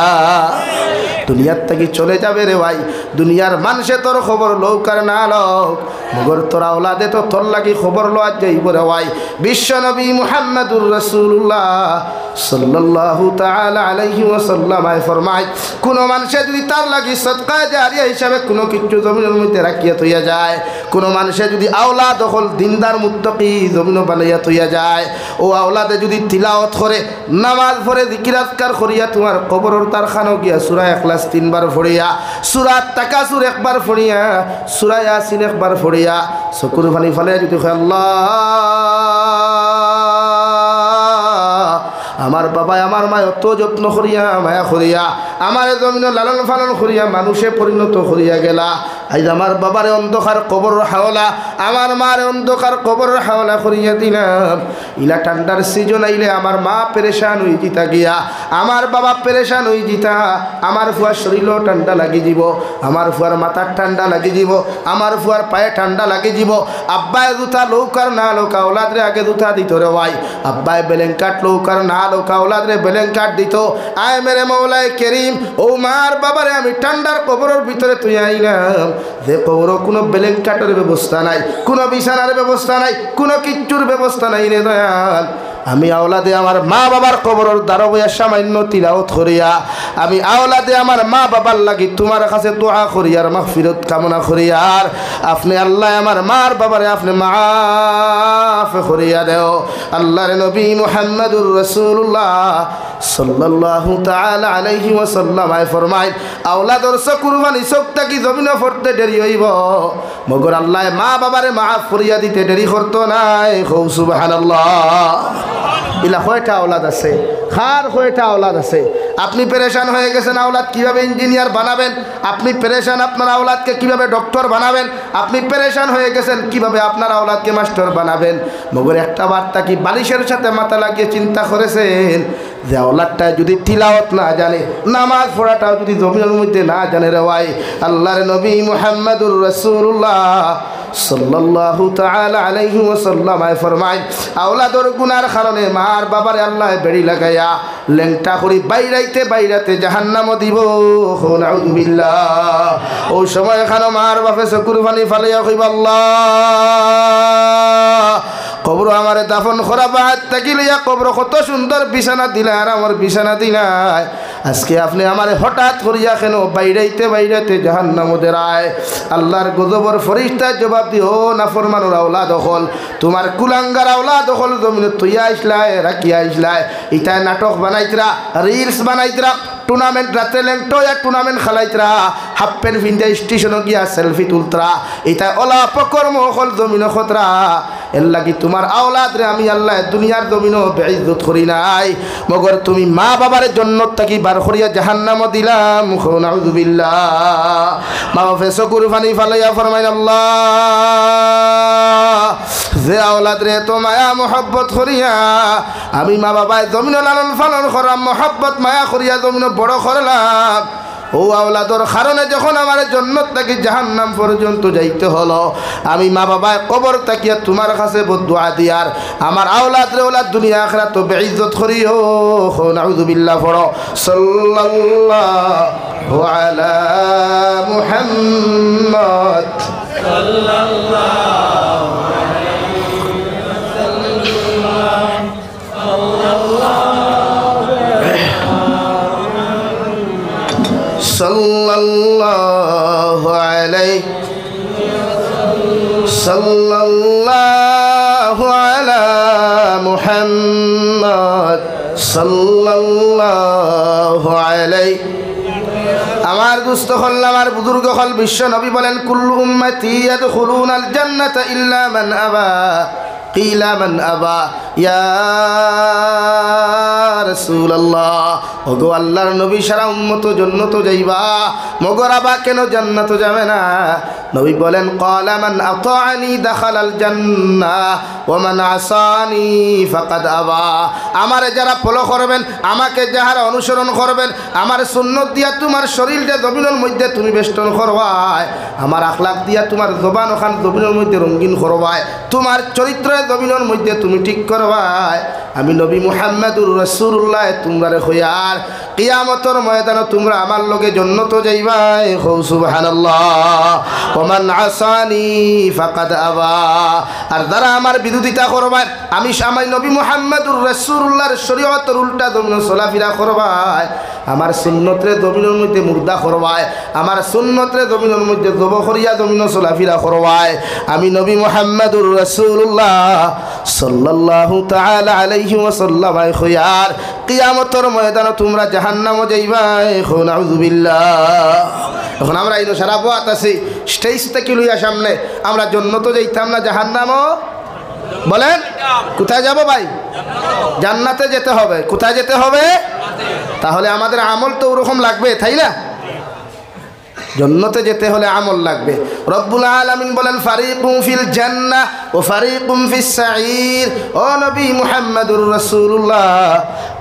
Speaker 1: দুনিয়ার থেকে চলে যাবে রে ভাই। দুনিয়ার মানুষে তোর খবর লৌকার না লোক, মগর তোর আওলাদে তো তোর লাগি খবর লওয়া যাইব রে ভাই। বিশ্ব নবী মুহাম্মদুর রাসূলুল্লাহ সাল্লাল্লাহু তাআলা আলাইহি ওয়াসাল্লাম ফরমায়, কোন মানুষে যদি তার লাগি সদকা জারিয়া হিসাবে কোনো কিছু জমিনের মধ্যে রাখিয়া থইয়া যায়, কোন মানুষে যদি আওলাদ হল দিনদার মুত্তাকি জমিন বানাইয়া থইয়া যায়, ও আওলাদে যদি তিলাওয়াত করে, নামাজ পড়ে, জিকির আজকার করিয়া তোমার কবরের তার খানো গিয়া সূরা ইখলাস 3 বার পড়িয়া, সূরা তাকাসুর 1 বার পড়িয়া, সূরা ইয়াসিন 1 বার পড়িয়া, চকুর পানি ফেলে যদি কয় আল্লাহ আমার বাবা আমার মা অত যত্ন করিয়া মায়া করিয়া আমার জমিন লালন পালন করিয়া মানুষে পরিণত করিয়া গেলা, আজ আমার বাবারে অন্ধকার কবর হাওলা, আমার মার অন্ধকার কবর হাওলা করিয়া দিলাম। ইলা ঠান্ডার সিজন আইলে আমার মা পেরেশান হয়ে জিতা গিয়া, আমার বাবা পেরেশান হয়ে জিতা, আমার ফুয়ার শরীরও ঠান্ডা লাগি যাব, আমার ফুয়ার মাথার ঠান্ডা লাগি যাব, আমার ফুয়ার পায়ে ঠান্ডা লাগি যাব। আব্বায় জুতা লৌকার না লৌকা ওলাদরে আগে জুতা দিত রে ভাই, আব্বায় বেলেঙ্কাট লৌকার না লৌকা ওলাদরে বেলেঙ্কাট দিত। আয় মেরে মৌলায় কেরিম, ও মার বাবারে আমি ঠান্ডার কবরের ভিতরে তুই আইলাম, যে কবর কোনো বেলেঙ্কাটের ব্যবস্থা নাই, কোনো বিছানার ব্যবস্থা নাই, কোনো কিচ্ছুর ব্যবস্থা নাই রে দয়াল। আমি আওলাদে আমার মা বাবার কবরের দ্বারা বইয়া সামান্য তিলাওয়াত করিয়া, আমি আওলাদে আমার মা বাবার লাগি তোমার কাছে দোয়া করি আর মাগফিরাত কামনা করি, আর আপনি আল্লাহ আমার মার বাবারে আপনি মাফ করিয়া দেও। আল্লাহর নবী মুহাম্মদুর রাসূলুল্লাহ সাল্লাল্লাহু তাআলা আলাইহি ওয়াসাল্লাম ফরমায়, আওলাদর চকুর পানি চোখটা কি জমিনে পড়তে দেরি হইব, মগর আল্লাহ মা বাবারে মাফ করিয়া দিতে দেরি করতো নাই। কও সুবহানাল্লাহ। ইলা কয়টা আওলাদ আছে, খার কয়টা আওলাদ আছে। আপনি পেরেশান হয়ে গেছেন আওলাদ কিভাবে ইঞ্জিনিয়ার বানাবেন, আপনি পেরেশান আপনার আওলাদকে কিভাবে ডক্টর বানাবেন, আপনি পেরেশান হয়ে গেছেন কিভাবে আপনার আওলাদকে মাস্টার বানাবেন। মগর একটা বার্তা কি বালিশের সাথে মাথা লাগিয়ে চিন্তা করেছেন যে আওলাদটা যদি তিলাওয়াত না জানে, নামাজ পড়াটাও যদি জমিনের মধ্যে না জানে রে ভাই, আল্লাহর নবী মুহাম্মদুর রাসূলুল্লাহ সাল্লাল্লাহু তাআলা আলাইহি ওয়াসাল্লাম ফরমায়, আওলাদর গুনার কারণে মার বাবারে আল্লাহ বেড়ি লাগাইয়া লেংটা করি বাইরাইতে বাইরাতে জাহান্নামও দিব। নাউযুবিল্লাহ। ওই সময় খানো মার বাপে চকুর পানি ফালাইয়া কইবা আল্লাহ কবর আমারে দাফন করা বাদ থাকিলিয়া কবর কত সুন্দর বিছানা দিলা আর আমার বিছানা দিলাই, আজকে আপনি আমারে হঠাৎ করিয়া কেন বাইরাইতে বাইরাইতে জাহান্নামে দেরায়। আল্লাহর গজবর ফরিস্তা জবাব দিও নাফরমানুর আওলাদ হল, তোমার কুলাঙ্গার আওলাদ হল জমিনে তুইয়া আইসলায় রাখিয়া আইসলায়, ইটায় নাটক বানাইতরা, রিলস বানাইতরা, টুর্নামেন্ট রাতে লেংটোয়া টুর্নামেন্ট খেলাইতরা, হাফ প্যান্ট ভিন্দা স্টেশনে গিয়া সেলফি তুলতরা, এটা ওলা পকর্ম হল জমিন খতরা। এর লাগি তোমার আওলাদ রে আমি আল্লাহ দুনিয়ার জমিনও বেইজ্জত করি নাই, মগর তুমি মা বাবার জন্য তাকি বার করিয়া জাহান্নামে দিলাম। নাউযুবিল্লাহ। মা বাবা চকুর পানি ফালাইয়া ফরমাইন আল্লাহ যে আওলাদ রে তো মায়া মোহব্বত করিয়া আমি মা বাবায় জমিন লালন পালন করাম, মোহব্বত মায়া করিয়া জমিন বড় করলাম, ও আওলাদর কারণে যখন আমার জন্নত থাকি জাহান্নাম পর্যন্ত যাইতে হলো, আমি মা বাবায় কবর তাকিয়া তোমার কাছে বদুয়া দিয়ার আমার আওলাদ রে ওলাদ দুনিয়া আখিরাত তো বেইজ্জত করিও। নাউযুবিল্লাহ। পড়ো সাল্লাল্লাহু আলা মুহাম্মদ সাল্লাল্লাহু সাল্লাল্লাহু আলাইহি সাল্লাল্লাহু আলা মুহাম্মদ সাল্লাল্লাহু আলাইহি। আমার দুস্থ হল আমার বুজুর্গ হল বিশ্ব নবী বলেন কুল্লু উম্মতি ইয়াদখুলুনাল জান্নাতা ইল্লা মান আবা, কিলা মান আবা ইয়া রাসূলুল্লাহ। ওগো আল্লাহর নবী সারা উম্মত জান্নাত যাইবা, মগর আবা কেন জান্নাত যাবে না? নবী বলেন ক্বালা মান আতাআনি দাখালাল জান্নাহ ওমান আসানি ফাকাদ আবা। আমারে যারা ফলো করবেন, আমাকে যারা অনুসরণ করবেন, আমার সুন্নত দিয়া তোমার শরীরটা জমিনের মধ্যে তুমি বেষ্টন করবাই, আমার আখলাক দিয়া তোমার জবান ওখান জমিনের মধ্যে রঙিন করবাই, তোমার চরিত্রের জমিনের মধ্যে তুমি ঠিক করবাই, আমি নবী মুহাম্মদুর রাসূলুল্লাহ তোমরা হইয়ার কিয়ামতের ময়দানে তোমরা আমার লগে জান্নাতে যাইবাই। হো সুবহানাল্লাহ। ওমান আসানি ফাকাদ আবা। আর যারা আমার বিরোধিতা করবাই, আমি নবী মুহাম্মদুর রাসূলুল্লাহর শরীয়তের উল্টা জমিনে চলাফেরা করবাই, আমার সুন্নতরে জমিনের মধ্যে মুর্দা করবাই, আমার সুন্নতরে জমিনের মধ্যে জব করিয়া জমিনে চলাফেরা করবাই, আমি নবী মুহাম্মদুর রাসূলুল্লাহ সাল্লাল্লাহু তাআলা আলাইহি ওয়াসাল্লাম খয়ার কিয়ামতের ময়দানে তোমরা জাহান্নামে যাইবাই। নাউযুবিল্লাহ। এখন আমরা এই সারা বাত আছি স্টেজ থেকে লইয়া সামনে, আমরা জান্নাতে যাইতাম না জাহান্নামে? বলেন কোথায় যাব ভাই? জান্নাতে যেতে হবে। কোথায় যেতে হবে? তাহলে আমাদের আমল তো ওরকম লাগবে, তাই না? জান্নাতে যেতে হলে আমল লাগবে। রব্বুল আলামিন বলেন ফারিকুম ফিল জান্নাহ ও ফারিকুম ফিস সাঈর। ও নবী মুহাম্মদুর রাসূলুল্লাহ,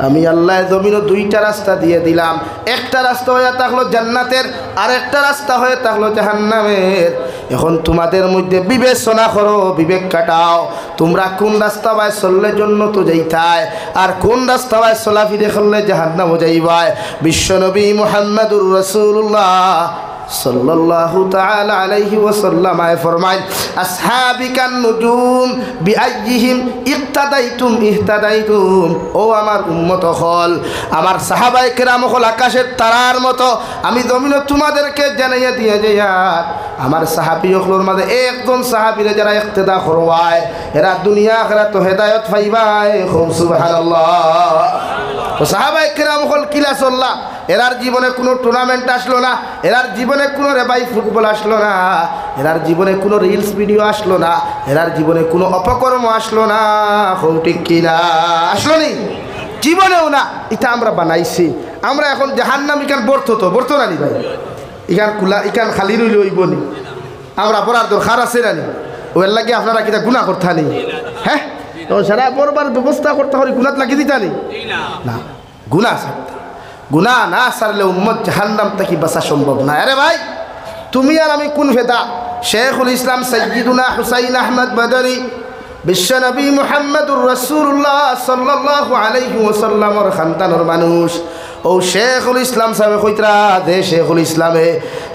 Speaker 1: আমি আল্লাহ জমিনে দুইটা রাস্তা দিয়ে দিলাম, একটা রাস্তা হয়ে থাকলো জান্নাতের, আর একটা রাস্তা হয়ে থাকলো জাহান্নামের। এখন তোমাদের মধ্যে বিবেচনা করো, বিবেক কাটাও, তোমরা কোন রাস্তা বাই চললে জান্নাত যাইতাই, আর কোন রাস্তা বাই চলাফিরে করলে জাহান্নামে যাইবাই। বিশ্বনবী মুহাম্মদুর রাসূলুল্লাহ সাল্লাল্লাহু তাআলা আলাইহি ওয়াসাল্লাম ফরমায় আসহাবিকান নুজুম বিআইয়িহিম ইক্তাদাইতুম ইহতাদাইতুম। ও আমার উম্মত হল, আমার সাহাবায়ে কেরাম হল আকাশের তারার মতো, আমি জমিনে তোমাদেরকে জানাইয়া দিয়ে যাই। আমার সাহাবী হলর মাঝে একজন সাহাবীরে যারা ইক্তেদা করবায়, এরা দুনিয়া আখিরাত হেদায়েত পাইবাই। সুবহানাল্লাহ। তো সাহাবায়ে কেরাম হল কিলা চললা, এরার জীবনে কোনো টুর্নামেন্ট আসলো না, এরার জীবনে কোনো রেবাই ফুটবল আসলো না, এরার জীবনে কোনো রিলস ভিডিও আসলো না, এরার জীবনে কোনো অপকর্ম আসলো না। ঠিক কিনা? আসলো নি? জীবনেও না। এটা আমরা বানাইছি। আমরা এখন জাহান্নাম ইকান বর্ত না নি ভাই? ইকান খোলা ইকান খালি রইল হইব নি? আমরা পড়ার দরকার আছে না নি? ওর লাগে আপনারা কিটা গুনাহ করতে নি? হ্যাঁ, তখন সারা পড়বার ব্যবস্থা করতে হলে গুনাত লাগিয়ে দিতা নি? না, গুনাহ সারতে, গুনাহ না সারলে উম্মত জাহান্নাম থেকে বাঁচা সম্ভব না। আরে ভাই, তুমি আর আমি কোন ভেদা? শেখুল ইসলাম সাইয়্যিদুনা হুসাইন আহমদ মাদানী বিশ্বনবী মুহাম্মদুর রাসূলুল্লাহ সাল্লাল্লাহু আলাইহি ওয়াসাল্লামের খানদানের মানুষ। ও শেখুল ইসলাম সাহেব কইতরা দে শেখুল ইসলামে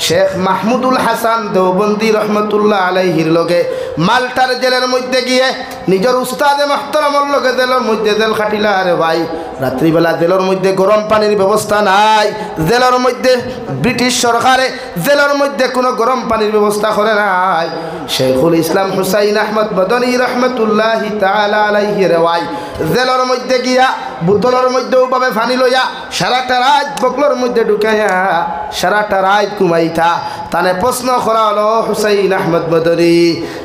Speaker 1: শেখ মাহমুদুল হাসান দেওবন্দি রহমতুল্লাহ আলাইহির লগে মাল্টার জেলের মধ্যে গিয়ে নিজের উস্তাদে মাহতারামর লগে জেলের মধ্যে জেল খাটিলা। আরে ভাই, রাত্রিবেলা জেলের মধ্যে গরম পানির ব্যবস্থা নাই, জেলের মধ্যে ব্রিটিশ সরকারে জেলের মধ্যে কোনো গরম পানির ব্যবস্থা করে নাই। শেখুল ইসলাম হুসাইন আহমদ মাদানী রহমতুল্লাহি তাআলা আলাইহি রেওয়াই জেলের মধ্যে গিয়া বোতলের মধ্যে ওভাবে পানি লইয়া সারাটা রাত বকলোর মধ্যে ঢুকাইয়া সারাটা রাত ঘুমাইতা। তানে প্রশ্ন করা হলো, হুসাইন আহমদ মাদানী,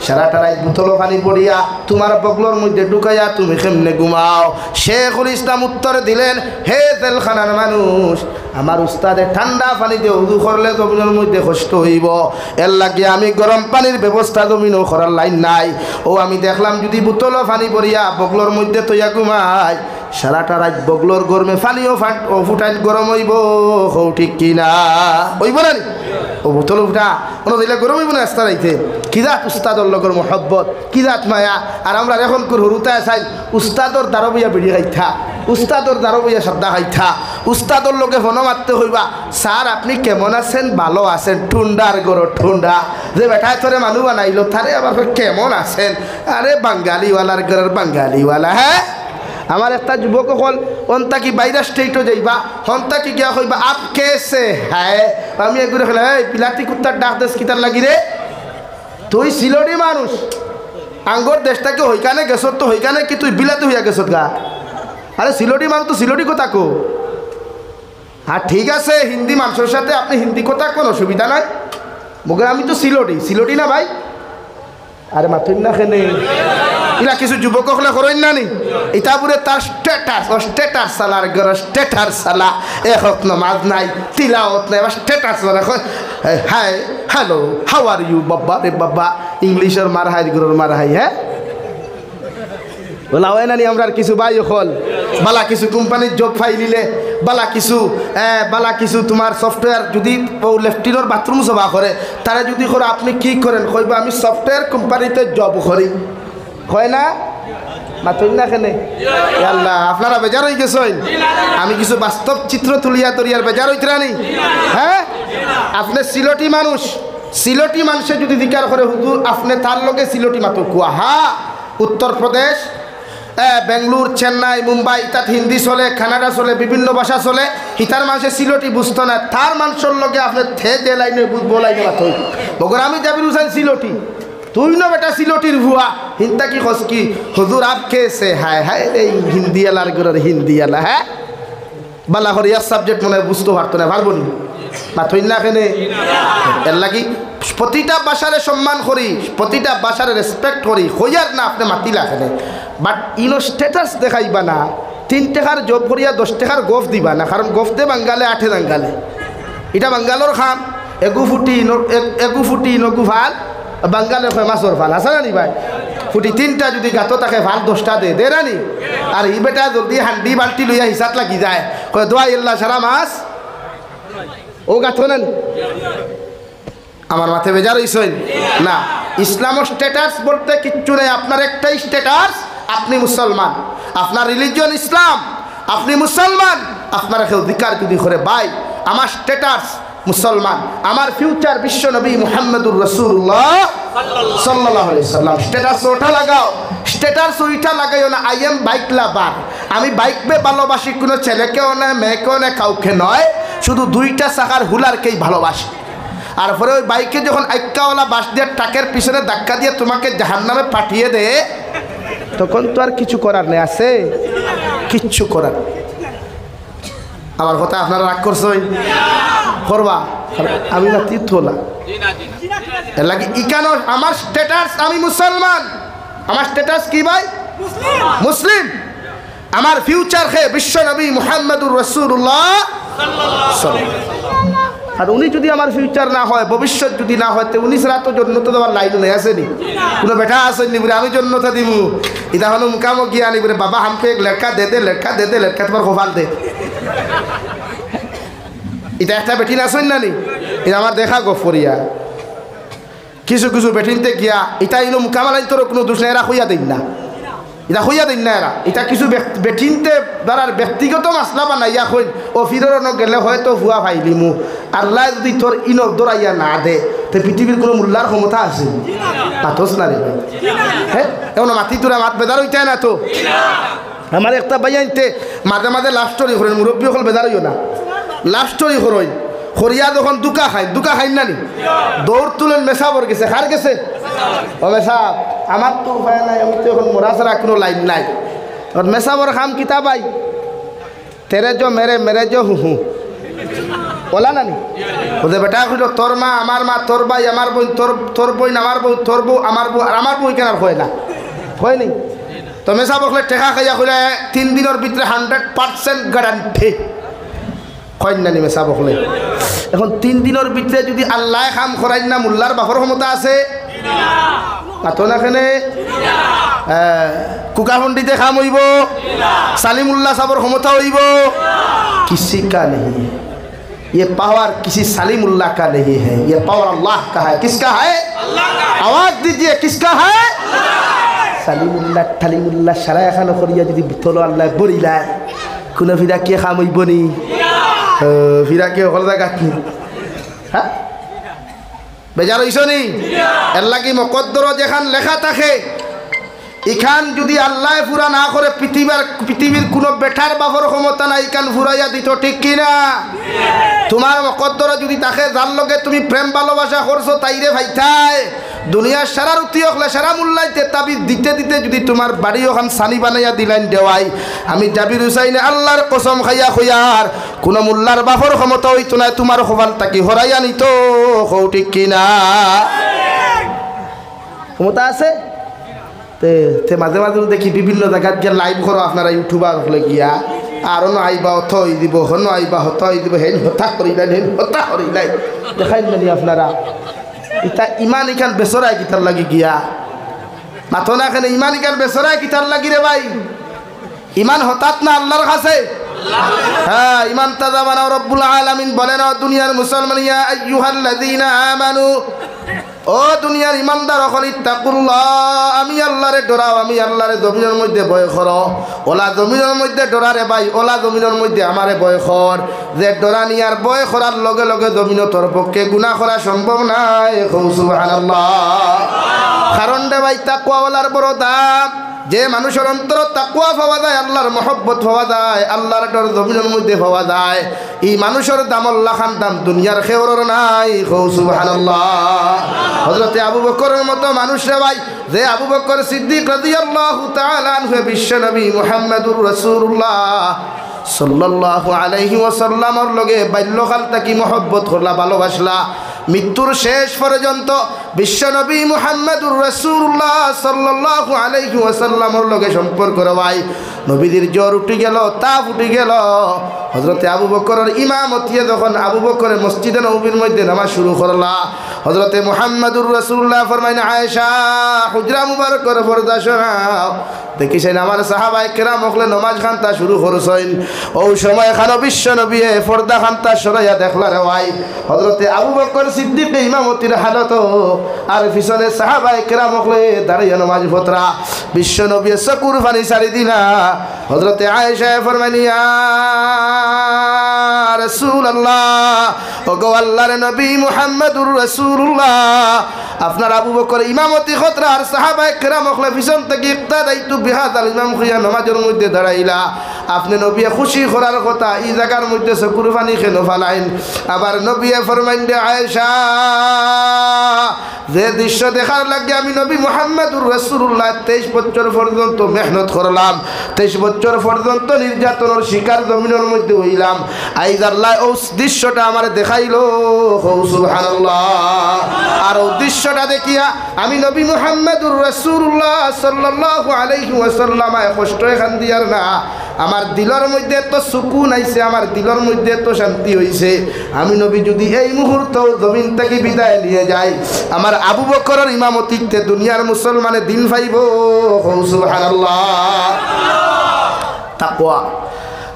Speaker 1: সারাটা রাত বোতল পানি পড়িয়া তোমার বকলোর মধ্যে ঢুকাইয়া তুমি কেমনে ঘুমাও? শেখুল ইসলাম উত্তর দিলেন, হে জেলখানার মানুষ, আমার উস্তাদে ঠান্ডা পানি দিয়ে উদু করলে জমিনের মধ্যে কষ্ট হইব, এর লাগে আমি গরম পানির ব্যবস্থা জমিনও করার লাইন নাই। ও আমি দেখলাম যদি বোতল পানি পড়িয়া বকলোর মধ্যে তৈয়া ঘুমাই, সারাটা রাত বগলোর গরমে পানিও ফুটাইল গরম হইব। ঠিক কিনা? হইব না? ও বোতল ফুটা কোনো দিলে গরম হইব না? রাস্তা রাইতে কি জাত উস্তাদর লগর মহব্বত, কি জাত মায়া। আর আমরা এখন হরুতায় চাই উস্তাদর দ্বারা বইয়া বেড়িয়ে খাইথা, উস্তাদর দ্বারা বইয়া শ্রদ্ধা খাইথা, উস্তাদর লোকে ফোন মারতে হইবা, স্যার আপনি কেমন আছেন? ভালো আছেন? ঠুন্ডার গরো ঠুন্ডা, যে বেটায় তোরে মানুষ বানাইলো তারে আবার কেমন আছেন? আরে বাঙ্গালিওয়ালার ঘরের বাঙ্গালিওয়ালা। হ্যাঁ, আমার একটা যুবক হল অন্তা কি বাইরা স্টেটও যাইবা, হন্তা কি গিয়া কইবা আপ কেসে? হ্যাঁ, আমি একগুলো খেলে এই বিলাতি কুত্তার ডাক দেশ কিতার লাগি রে, তুই সিলডি মানুষ, আঙ্গর দেশটাকে হইকানে গেছত, তো হইকানে কি তুই বিলাতি হইয়া গেছত গা? আরে সিলডি মানুষ তো সিলডি কথা কো। হ্যাঁ ঠিক আছে, হিন্দি মানুষের সাথে আপনি হিন্দি কথা কোনো অসুবিধা নাই, মগে আমি তো সিলডি না ভাই। আরে মাথুন না খেনে ইলা কিছু যুবক হলে করেন না নি, ইতাপুরে তার স্টেটাস সালার ঘর স্টেটার সালা, এক নমাজ নাই, তিলাওয়াত নাই, এবার স্টেটাস সালা। Hi hello how are you বাবা, রে বাবা ইংলিশের মার হাই গরুর মার হাই। হ্যাঁ বলা হয় না নি আমরা কিছু ভাই হল বালা কিছু কোম্পানির জব ফাইলিলে বালা কিছু তোমার সফটওয়্যার যদি লেফটিনোর বাথরুম সভা করে তারা যদি করে আপনি কি করেন কইবা আমি সফটওয়্যার কোম্পানিতে জব করি হয় না মাতই না কেনে আল্লাহ আপনারা বেজার হয়ে গেছেন আমি কিছু বাস্তব চিত্র তুলিয়া তরিয়ার বেজার হইতে রানি হ্যাঁ আপনি সিলটি মানুষে যদি জিকার করে হুজুর আপনি তার লগে সিলটি মাতো কুয়া হা উত্তরপ্রদেশ বেঙ্গলোর চেন্নাই মুম্বাই ইতাত হিন্দি চলে কানাডা চলে বিভিন্ন ভাষা চলে ইতার মানুষে সিলটি বুঝতো না তার মানুষের লগে আপনি থে দে লাইনে বুঝবো লাইনে মাতই বগর আমি জাবির হুসেন সিলটি তুই না বেটা সিলটির ভুয়া হিন্দা কি খস কি হুজুর আপ কেসে হায় হায় এই হিন্দি আলার গুলোর হিন্দি আলা হ্যাঁ বালা হরিয়ার সাবজেক্ট মনে বুঝতে পারতো না পারবো নি মাথই না কেনে এর লাগি প্রতিটা ভাষারে সম্মান করি প্রতিটা ভাষারে রেসপেক্ট করি হইয়ার না আপনি মাতিলা কেনে বাট ইনো স্ট্যাটাস দেখাইবা না 3 টাকার জব করিয়া 10 টাকার গফ দিবা না কারণ গফ দে বাঙ্গালে 8 বাঙ্গালে এটা বাঙ্গালোর খাম এগু ফুটি নগু ভাল বাঙ্গালে কয় মাছর ভাল আছে না নি ভাই ফুটি 3টা যদি গাতো তাকে ভাল 10টা দে রানি আর ই বেটা জলদি হান্ডি বালতি লইয়া হিসাব লাগি যায় কয় দোয়া ইল্লা সারা মাছ ও গাথো না আমার মাথায় বেজার হইছেন না ইসলামের স্ট্যাটাস বলতে কিচ্ছু নেই আপনার একটাই স্ট্যাটাস আপনি মুসলমান আপনার রিলিজিয়ন ইসলাম আপনি মুসলমান আপনার অধিকার যদি করে ভাই আমার স্ট্যাটাস মুসলমান আমার ফিউচার বিশ্ব নবী মুহাম্মদুর রাসূলুল্লাহ সাল্লাল্লাহু আলাইহি সাল্লাম স্ট্যাটাস ওঠা লাগাও স্ট্যাটাস ওইটা লাগাইও না আই এম বাইক লাভার আমি বাইক বে ভালোবাসি কোনো ছেলেকেও না মেয়েকেও না কাউকে নয় শুধু 2টা চাকার হুলারকেই ভালোবাসি আর পরে ওই বাইকে যখন আইক্কাওয়ালা বাস দিয়ে ট্রাকের পিছনে ধাক্কা দিয়ে তোমাকে জাহান্নামে পাঠিয়ে দে তখন তো আর কিছু করার নেই আছে কিচ্ছু করার আমার কথা আপনারা রাগ করছেন করবা আমি না তীর্থলা এর লাগে ইকানো আমার স্ট্যাটাস আমি মুসলমান আমার স্ট্যাটাস কি ভাই মুসলিম আমার ফিউচার হে বিশ্ব নবী মুহাম্মদুর রাসূলুল্লাহ আর উনি যদি আমার ফিউচার না হয় ভবিষ্যৎ যদি না হয় তো উনি ছাড়া তো জন্নতে দেওয়ার লাইন নেই আসেনি কোনো বেটা আসেনি বলে আমি জন্নতা দিব এটা হলো মুকামো গিয়ে আনি বলে বাবা হামকে এক লড়কা দে দে লড়কা তোমার গোপাল দে এটা একটা বেটি না আসেন না নি এটা আমার দেখা গফরিয়া কিছু বেটিনতে গিয়া এটা এলো মুকামালাই তোর কোনো দোষ নেই এরা হইয়া দিন না এটা হইয়া দিন না এরা এটা কিছু বেটিনতে দ্বারার ব্যক্তিগত মাসলা বানাইয়া হইন ও ফিরর গেলে হয়তো ভুয়া ভাইলি মু আল্লাহ যদি তোর ইনক দৌড়াইয়া না দে তো পৃথিবীর কোনো মূল্যার ক্ষমতা আছে পাথস না রে ভাই হ্যাঁ এমন মাতি তোরা মাত বেদার হইতে না তো আমার একটা বাইয়াইতে মাঝে মাঝে লাভ স্টোরি করেন মুরব্বী হল বেদার হইও না লাভ স্টোরি করইন খরিয়া যখন দুকা খাই না নি দৌড় তুলেন মেসাবর গেছে খার গেছে ও মেসাব আমার তো উপায় নাই আমি তো এখন মোরা ছাড়া কোনো লাইন নাই তখন মেসাবর খাম কিতা ভাই তেরে যো মেরে যো হু বলা না নি ওদের বেটা খুঁজো তোর মা আমার মা তোর ভাই আমার বোন তোর বোন আমার বউ তোর বউ আমার বউ আর আমার বই কেনার হয় না হয় নি তো মেসাব হলে টেকা খাইয়া খুলে 3 দিনের ভিতরে 100% গ্যারান্টি কন্যানি মেসা বকলে এখন 3 দিনের ভিতরে যদি আল্লাহ খাম করাই না মোল্লার বাপর ক্ষমতা আছে পাতো না কেনে কুকাহন্ডিতে খাম হইব সালিমুল্লাহ সাবর ক্ষমতা হইব किसी का नहीं है ये पावर किसी सालिमुल्लाह का नहीं है ये पावर अल्लाह का है किसका है आवाज दीजिए किसका है সালিমুল্লাহ ঠালিমুল্লাহ সারা এখানে করিয়া যদি ভিতলো আল্লাহ বলিলায় কোনো ফিরা কে খাম হইব নি ফিরাকে হলদা গাঁথনি হ্যাঁ বেজার হইছ নি এর লাগি মকদ্দর যেখান লেখা থাকে এখান যদি আল্লাহ পুরা না করে পৃথিবীর কোনো বেটার বাপর ক্ষমতা নাই এখান ফুরাইয়া দিত ঠিক কিনা তোমার মকদ্দর যদি তাকে যার লগে তুমি প্রেম ভালোবাসা করছো তাইরে ভাইথায় দুনিয়ার সারা রুতি হলে সারা মূল্যাইতে তাবিজ দিতে দিতে যদি তোমার বাড়ি ওখান সানি বানাইয়া দিলেন দেওয়াই আমি জাবির হুসাইনে আল্লাহর কসম খাইয়া খুয়ার কোনো মোল্লার বাপর ক্ষমতা হইতো না তোমার খোবাল তাকে হরাইয়া নিত হও ঠিক কিনা ক্ষমতা আছে তে মাঝে মাঝে দেখি বিভিন্ন জায়গায় গিয়ে লাইভ করো আপনারা ইউটিউবার হলে গিয়া আর আইবা হতই দিব হন আইবা হতই দিব হেন হতা করিলাই হেন হতা করিলাই দেখাই নানি আপনারা এটা ইমান এখান বেসরাই গীতার লাগি গিয়া মাথো না এখানে ইমান ইকার বেসরায় কিতার লাগি রে ভাই ইমান হঠাৎ না আল্লাহর কাছে হ্যাঁ ইমান তাজা বানাও রব্বুল আলামিন বলেন দুনিয়ার মুসলমান ইয়া আইয়ুহাল্লাযীনা আমানু ও দুনিয়ার ইমানদার সকল ইত্তাকুল্লাহ আমি আল্লাহরে ডরাও আমি আল্লাহরে জমিনের মধ্যে ভয় করো ওলা জমিনের মধ্যে ডরারে ভাই ওলা জমিনের মধ্যে আমারে ভয় কর যে ডরানি আর ভয় করার লগে লগে জমিন তোর পক্ষে গুনাহ করা সম্ভব নাই সুবহানাল্লাহ কারণ রে ভাই তাকওয়াওয়ালার বড় দাম যে মানুষের অন্তর তাকওয়া পাওয়া যায় আল্লাহর মহব্বত পাওয়া যায় আল্লাহর ডর জমিনের মধ্যে পাওয়া যায় এই মানুষের দাম আল্লাহ খান দাম দুনিয়ার খেওর নাই সুবহানাল্লাহ হযরত আবু বকরের মতো মানুষ রে ভাই যে আবু বকর সিদ্দিক রাদিয়াল্লাহু তাআলা আনহু বিশ্ব নবী মুহাম্মদুর রাসূলুল্লাহ সাল্লাল্লাহু আলাইহি ওয়াসাল্লামের লগে বাল্যকাল থেকে মহব্বত করলা ভালোবাসলা মৃত্যুর শেষ পর্যন্ত বিশ্বনবী মুহাম্মদুর রাসূলুল্লাহ সাল্লাল্লাহু আলাইহি ওয়াসাল্লামের লগে সম্পর্ক ভাই নবীদের জ্বর উঠে গেল তাপ উঠে গেল হযরতে আবু বকরের ইমামতিয়ে যখন আবু বকর মসজিদে নববীর মধ্যে নামাজ শুরু করলা হযরতে মুহাম্মদুর রাসূলুল্লাহ ফরমাইনা আয়েশা হুজরা মুবারকের পর্দা সরাও দেখিছেন আমার সাহাবায়ে কেরাম হকলে নামাজ খানতা শুরু করছেন ওই সময় খানো বিশ্ব নবী পর্দা খানতা সরাইয়া দেখলা রে ভাই হযরতে আবু বকর সিদ্দিক ইমামতির হালত আর পিছনে সাহাবায়ে কেরাম হকলে দাঁড়িয়ে নামাজ পড়া বিশ্ব নবী চকুর পানি ছাড়ি দিলা হযরতে আয়েশা ফরমানিয়া রাসূলুল্লাহ ওগো আল্লাহর নবী মুহাম্মদুর রাসূলুল্লাহ আপনার আবু বকর ইমামতি খতরা আর সাহাবায়ে কেরাম হকলে পিছন থেকে ইক্তাদাইতু বিহাদাল ইমাম খিয়া নামাজের মধ্যে দাঁড়াইলা আপনি নবী খুশি করার কথা এই জায়গার মধ্যে চকুর পানি কেন ফালাইন আবার নবী ফরমাইন দে আয়েশা যে দৃশ্য দেখার লাগে আমি নবী মুহাম্মদুর রাসূলুল্লাহ 23 বছর পর্যন্ত মেহনত করলাম 23 বছর পর্যন্ত নির্যাতনের শিকার জমিনের মধ্যে হইলাম আইজ আল্লাহ ও দৃশ্যটা আমার দেখাইলো সুবহানাল্লাহ আর ও দৃশ্যটা দেখিয়া আমি নবী মুহাম্মদুর রাসূলুল্লাহ সাল্লাল্লাহু আলাইহি ওয়াসাল্লাম কষ্ট এখান দিয়ার না আমার দিলের মধ্যে তো সুকুন আইছে আমার দিলের মধ্যে তো শান্তি হইছে আমি নবী যদি এই মুহূর্ত জমিন থেকে বিদায় নিয়ে যাই আমার আবু বকরের ইমামতিতে দুনিয়ার মুসলমানে দিন পাইবো সুবহানাল্লাহ তাকওয়া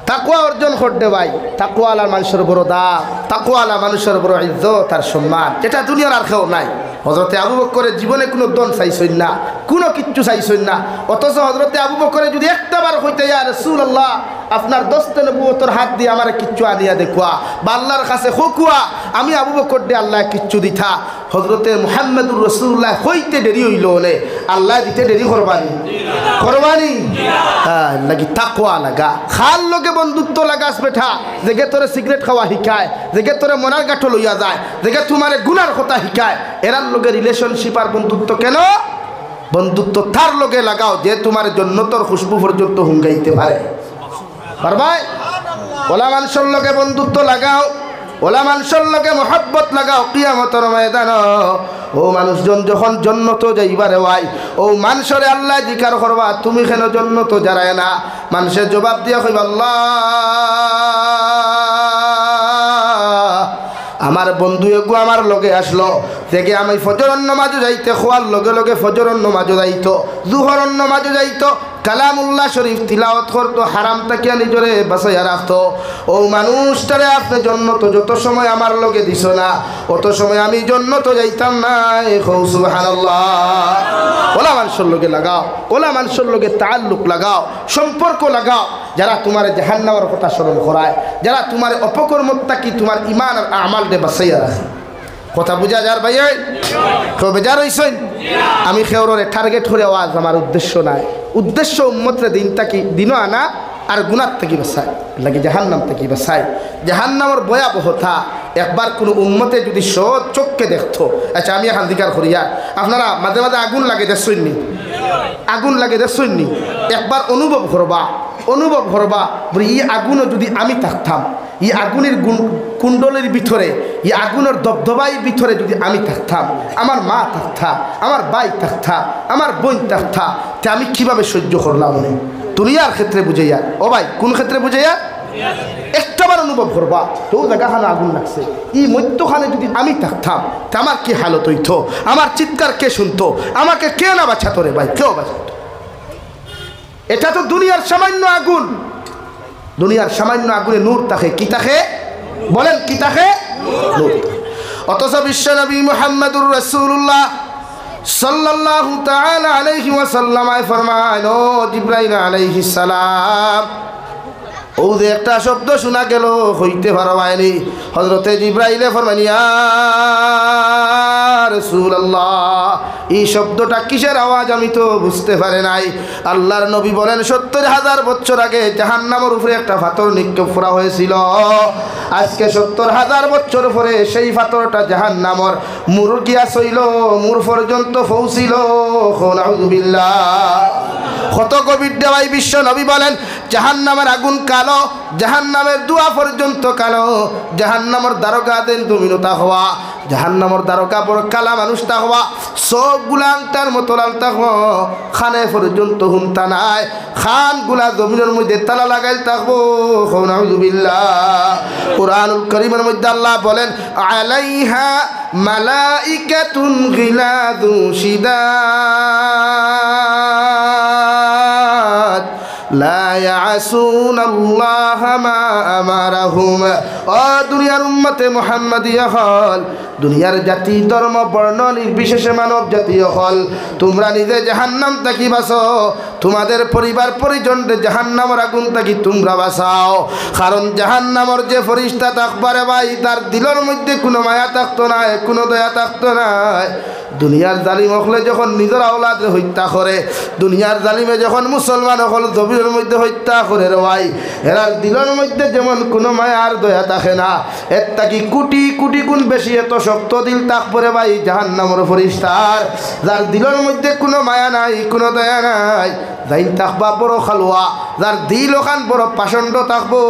Speaker 1: তাকওয়া অর্জন করতে ভাই তাকওয়ালা মানুষের বড় দাম তাকওয়ালা মানুষের বড় ইজ্জত আর সম্মান যেটা দুনিয়ার আর কেউ নাই হযরতে আবু বকরের জীবনে কোনো দন চাইছেন না কোনো কিচ্ছু চাইছেন না অথচ হযরতে আবু বকরে যদি একটাবার হইতে ইয়া রাসূলুল্লাহ আপনার দস্তে নবুয়তের হাত দিয়ে আমার কিচ্ছু আনিয়া দেখুয়া বা আল্লাহর কাছে হকুয়া আমি আবু বকর দিয়ে আল্লাহ কিচ্ছু দিথা হযরতে মুহাম্মদুর রাসূলুল্লাহ হইতে দেরি হইল নে আল্লাহ দিতে দেরি করবানি লাগি তাকওয়া লাগা খাল লগে বন্ধুত্ব লাগাস বেঠা যেগে তোরে সিগারেট খাওয়া শিকায় যেগে তোরে মনার গাঁঠো লইয়া যায় যেগে তোমারে গুনার কথা শিকায় এরার লগে রিলেশনশিপ আর বন্ধুত্ব কেন বন্ধুত্ব তার লগে লাগাও যে তোমার জন্য তোর খুশবু পর্যন্ত হুঙ্গাইতে পারে পারবাই ওলা মানুষের লগে বন্ধুত্ব লাগাও ওলা মানুষের লগে মহব্বত লাগাও কিয়ামতের ময়দান ও মানুষজন যখন জন্নত যাইবারে ওয়াই ও মানুষরে আল্লাহ জিকার করবা তুমি কেন জন্নত যারায় না মানুষের জবাব দিয়া কইবা আল্লাহ আমার বন্ধু এগু আমার লগে আসলো থেকে আমি ফজরের নামাজে যাইতে খোয়ার লগে লগে ফজরের নামাজে যাইতো জুহরের নামাজে যাইতো কালামুল্লাহ শরীফ তিলাওয়াত করতো হারাম তাকিয়া নিজরে বাঁচাইয়া রাখতো ও মানুষটারে আপনি জন্নত যত সময় আমার লগে দিছ না অত সময় আমি জন্নত যাইতাম না সুবহানাল্লাহ ওলা মানুষের লগে লাগাও ওলা মানুষের লগে তাআল্লুক লাগাও সম্পর্ক লাগাও যারা তোমার জাহান্নামের কথা স্মরণ করায় যারা তোমার অপকর্মতা কি তোমার ঈমান আর আমাল দে বাঁচাইয়া রাখে কথা বুঝা যার ভাই কেউ বেজার হইছেন আমি খেওরে টার্গেট করে আওয়াজ আমার উদ্দেশ্য নাই উদ্দেশ্য উম্মতের দিনও আনা আর গুনার থেকে বাঁচায় লাগে জাহান্নাম থেকে বাঁচায় জাহান্নামের ভয়াবহতা একবার কোনো উম্মতে যদি সৎ চোখকে দেখতো আচ্ছা আমি এখন দিকার করিয়া আপনারা মাঝে মাঝে আগুন লাগে দেখছেননি আগুন লাগে দেখছেননি একবার অনুভব করবা বলি এই আগুনও যদি আমি থাকতাম এই আগুনের কুণ্ডলের ভিতরে এই আগুনের দবদবাই ভিতরে যদি আমি থাকতাম আমার মা থাকতা আমার ভাই থাকতা আমার বোন থাকতা তে আমি কিভাবে সহ্য করলাম দুনিয়ার ক্ষেত্রে বুঝাইয়া ও ভাই কোন ক্ষেত্রে বুঝাইয়া একটা আবার অনুভব করবা তো জায়গাখানে আগুন লাগছে এই মধ্যখানে যদি আমি থাকতাম তা আমার কি হালত হইতো, আমার চিৎকার কে শুনতো, আমাকে কে না বাঁচাতো রে ভাই, কেউ বাঁচাতো। এটা তো দুনিয়ার সামান্য আগুন, দুনিয়ার সামান্য আগুনে নূর থাকে, কি থাকে বলেন, কি থাকে নূর। অথচ বিশ্ব নবী মুহাম্মদুর রাসূলুল্লাহ সাল্লাল্লাহু তাআলা আলাইহি ওয়াসাল্লাম ফরমান, ও জিবরাইল আলাইহিস সালাম, ও যে একটা শব্দ শোনা গেল হইতে পারবাইনি। হযরতে জিবরাইলে ফরমান, ইয়া রাসূলুল্লাহ, এই শব্দটা কিসের আওয়াজ আমি তো বুঝতে পারি নাই। আল্লাহর নবী বলেন, ৭০,০০০ বছর আগে জাহান্নামের উপরে একটা পাথর নিক্ষেপ করা হয়েছিল। আজকে ৭০,০০০ বছর পরে সেই পাথরটা জাহান্নামের মুর গিয়া সইল, মুর পর্যন্ত পৌঁছিল। নাউযুবিল্লাহ। কত গভীর দেওয়াই বিশ্ব নবী বলেন, জাহান্নামের আগুন কালো, জাহান্নামের দুয়া পর্যন্ত কালো, জাহান্নামের দ্বারকা দেন তুমিনো তা হওয়া, জাহান্নামের দ্বারকা বড় কালা মানুষ তা হওয়া, সবগুলা আংটার মতো লাল তা হওয়া, খানে পর্যন্ত হুমতা নাই, খানগুলা জমিনের মধ্যে তালা লাগাই থাকবো। নাউযুবিল্লাহ। কুরআনুল কারীমের মধ্যে আল্লাহ বলেন, আলাইহা মালাইকাতুন গিলাদু শিদাদ লা ইয়াসুনাল্লাহা মা আমারাহুম। ও দুনিয়ার উম্মতে মুহাম্মাদিয়া হল, দুনিয়ার জাতি ধর্ম বর্ণ নির্বিশেষে মানব জাতীয় হল, তোমরা নিজে জাহান্নাম থাকি বাঁচো, তোমাদের পরিবার পরিজনকে জাহান্নামের আগুন থাকি তোমরা বাঁচাও। কারণ জাহান্নামের যে ফেরেশতা থাকবারে ভাই, তার দিলের মধ্যে কোনো মায়া থাকতো না, কোনো দয়া থাকতো না। দুনিয়ার জালিম হলে যখন নিজের আওলাদে হত্যা করে, দুনিয়ার জালিমে যখন মুসলমান হল জমিনের মধ্যে হত্যা করে রে ভাই, এরার দিলের মধ্যে যেমন কোনো মায়া আর দয়া থাকে না, এর থাকি কোটি কোটি গুণ বেশি এত শক্ত দিল থাকবে ভাই জাহান্নামের ফেরেশতার, যার দিলের মধ্যে কোনো মায়া নাই, কোনো দয়া নাই, যাই থাকবা বড় খালুয়া, যার দিল ওখান বড় পাষণ্ড থাকবো।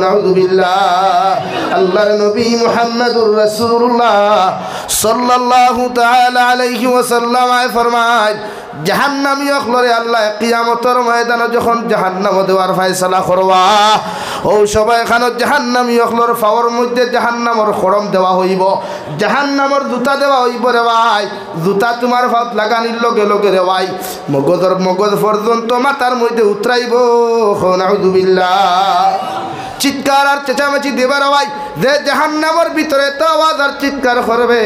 Speaker 1: নাউযুবিল্লাহ। আল্লাহর নবী মুহাম্মদুর রাসূলুল্লাহ সাল্লাল্লাহু তাআলা আলাইহি ওয়াসাল্লাম ফরমায়, জাহান্নামী অখলরে আল্লাহ কিয়ামতের ময়দানে যখন জাহান্নাম দেওয়ার ফয়সালা করবা, ও সবাই এখানে জাহান্নামী অখলর ফাওয়ার মধ্যে জাহান্নামের খড়ম দেওয়া হইব, জাহান্নামের জুতা দেওয়া হইব রে ভাই। জুতা তোমার ভাত লাগানির লগে লগে রে ভাই মগজর মগজ পর্যন্ত মাথার মধ্যে উতরাইব। নাউযুবিল্লাহ। চিৎকার আর চেঁচামেচি দেবার ভাই, যে জাহান্নামের ভিতরে তো আওয়াজ আর চিৎকার করবে।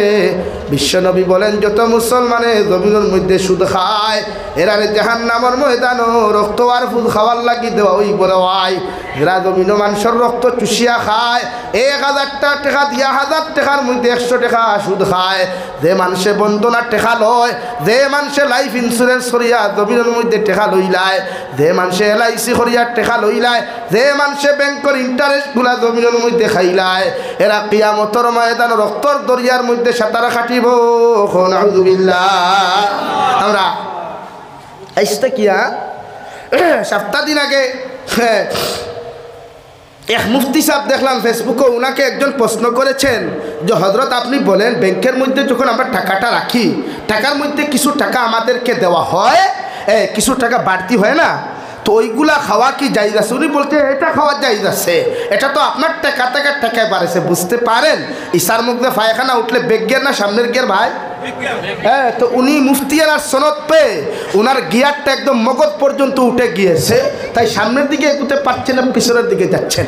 Speaker 1: বিশ্বনবী বলেন, যত মুসলমানে জমিনের মধ্যে সুদ খায়, এরা জাহান্নামের ময়দানও রক্ত আর ফুদ খাওয়ার লাগি দেওয়া ওই বড় ভাই। এরা জমিন মানুষের রক্ত চুষিয়া খায়, ১,০০০ টাকা দিয়া ১,০০০ টাকার মধ্যে ১০০ টাকা সুদ খায়। যে মানুষে বন্ধনার টাকা লয়, যে মানুষে লাইফ ইন্স্যুরেন্স করিয়া জমিনের মধ্যে টাকা লইলায়, যে মানুষে LIC করিয়া টাকা লইলায়, যে মানুষে ব্যাংকের ইন্টারেস্টগুলা জমিনের মধ্যে খাইলায়, এরা কিয়ামতের ময়দান রক্তর দরিয়ার মধ্যে সাঁতার কাটিব। নাউযুবিল্লাহ। আমরা আইসতে কিয়া সপ্তাহ দিন আগে এক মুফতি সাহেব দেখলাম ফেসবুকে, ওনাকে একজন প্রশ্ন করেছেন যে হযরত আপনি বলেন ব্যাংকের মধ্যে যখন আমরা টাকাটা রাখি, টাকার মধ্যে কিছু টাকা আমাদেরকে দেওয়া হয়, কিছু টাকা বাড়তি হয় না, তো ওইগুলা খাওয়া কি জায়েজ আছে? উনি বলতে এটা খাওয়া জায়েজ আছে, এটা তো আপনার টাকা থেকে টাকায় বাড়েছে, বুঝতে পারেন? ইসার মধ্যে পায়খানা উঠলে বেগ গিয়ার না সামনের গিয়ার ভাই? হ্যাঁ, তো উনি মুফতিয়ার সনদ পেয়ে ওনার গিয়ারটা একদম মগজ পর্যন্ত উঠে গিয়েছে, তাই সামনের দিকে এগুতে পারছেন না, পিছনের দিকে যাচ্ছেন,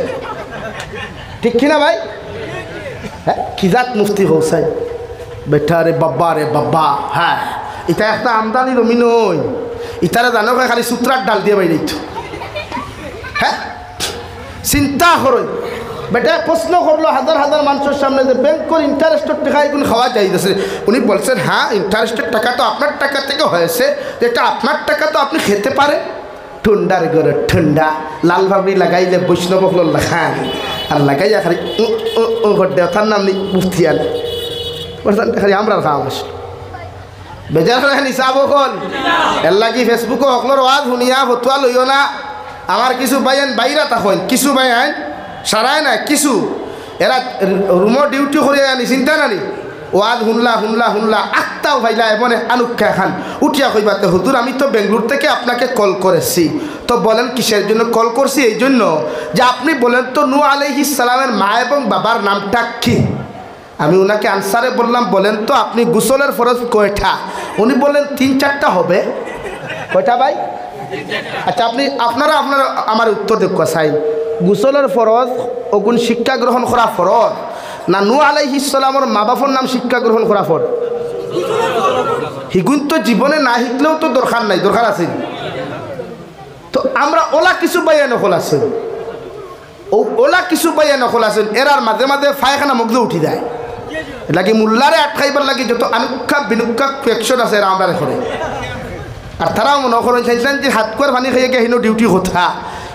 Speaker 1: ঠিক কিনা ভাই? হ্যাঁ, খিজাত মুফতি হোসাই বেটা রে বাবা রে বাবা। হ্যাঁ, এটা একটা আমদানি রমি নই, ইতারা জানো খালি সূত্রার ডাল দিয়ে বাইরে। হ্যাঁ, চিন্তা করো বেটা, প্রশ্ন করলো হাজার হাজার মানুষের সামনে যে ব্যাংকের ইন্টারেস্টের টাকা এগুলো খাওয়া যাইতেছে। উনি বলছেন হ্যাঁ, ইন্টারেস্টের টাকা তো আপনার টাকা থেকে হয়েছে, যেটা আপনার টাকা তো আপনি খেতে পারেন। ঠুন্ডার ঘরে ঠুন্ডা লাল ভাবি লাগাইলে বৈষ্ণব হল লাখান আর লাগাইয়া খালি দেওয়ার নাম নেই মুফতি আলে বলছেন খালি আমরা খাওয়া আস বেজার হিসাব হল এর লাগি ফেসবুকে অকলোর ওয়াজ শুনিয়া ফতুয়া লইও না। আমার কিছু বাইন বাইরা তখন কিছু বাইন সারায় না, কিছু এরা রুমো ডিউটি করে আনি চিন্তা নানি ওয়াজ শুনলা শুনলা শুনলা হাতটাও ভাইলা এমন আনুক্ষা খান উঠিয়া কইবাতে হুজুর আমি তো বেঙ্গলোর থেকে আপনাকে কল করেছি। তো বলেন কিসের জন্য কল করছি? এই জন্য যে আপনি বলেন তো নূহ আলাইহিস সালামের মা এবং বাবার নামটা কি? আমি ওনাকে আনসারে বললাম বলেন তো আপনি গোসলের ফরজ কয়টা? উনি বললেন 3-4টা হবে। কয়টা ভাই? আচ্ছা আপনারা আমার উত্তর দেখো চাই, গোসলের ফরজ ওগুন শিক্ষা গ্রহণ করা ফরজ না নূহ আলাইহিস সালামের মা বাবার নাম শিক্ষা গ্রহণ করা ফরজ? হিগুন তো জীবনে না শিখলেও তো দরকার নাই, দরকার আছে। তো আমরা ওলা কিছু বাইয়া নকল আছেন, ওলা কিছু বাইয়া নকল আছেন, এরার মাঝে মাঝে ফায়খানা মগজে উঠি যায় লাগে মোল্লারে আটকাইবার লাগে যত আনুক্ষা বিনুক্ষা কোয়েকশন আছে এরা আমরা করে। আর তারাও মনে করেন চাইছেন যে হাত করে পানি খাইয়ে গিয়ে হিনো ডিউটি কথা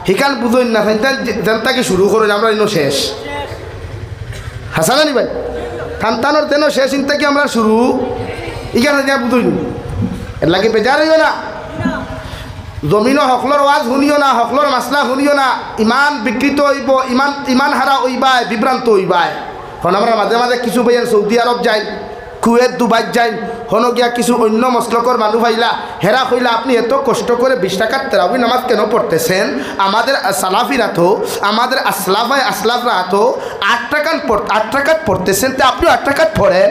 Speaker 1: হিকান বুঝেন না চাইছেন জনতাকে শুরু করেন আমরা ইনো শেষ হাসানি ভাই টানটানোর তেন শেষ চিন্তা কি আমরা শুরু এখানে যা বুঝইনি এর লাগে বেজার হইও না। জমিনও হকলর ওয়াজ শুনিও না, হকলর মাসলা শুনিও না, ইমান বিকৃত হইব, ইমান হারা হইবায়, বিভ্রান্ত হইবায়। এখন আমরা মাঝে মাঝে কিছু ভাইয়া সৌদি আরব যাই, কুয়েত দুবাই যাই, হনো গিয়া কিছু অন্য মসলকর মানুষ ভাইলা হেরা কইলা আপনি এত কষ্ট করে 20 টাকার তেরাবি নামাজ কেন পড়তেছেন? আমাদের সালাফিরা তো আমাদের আসলাফরা তো 8 টাকাত পড়তেছেন, তো আপনি 8 টাকাত পড়েন।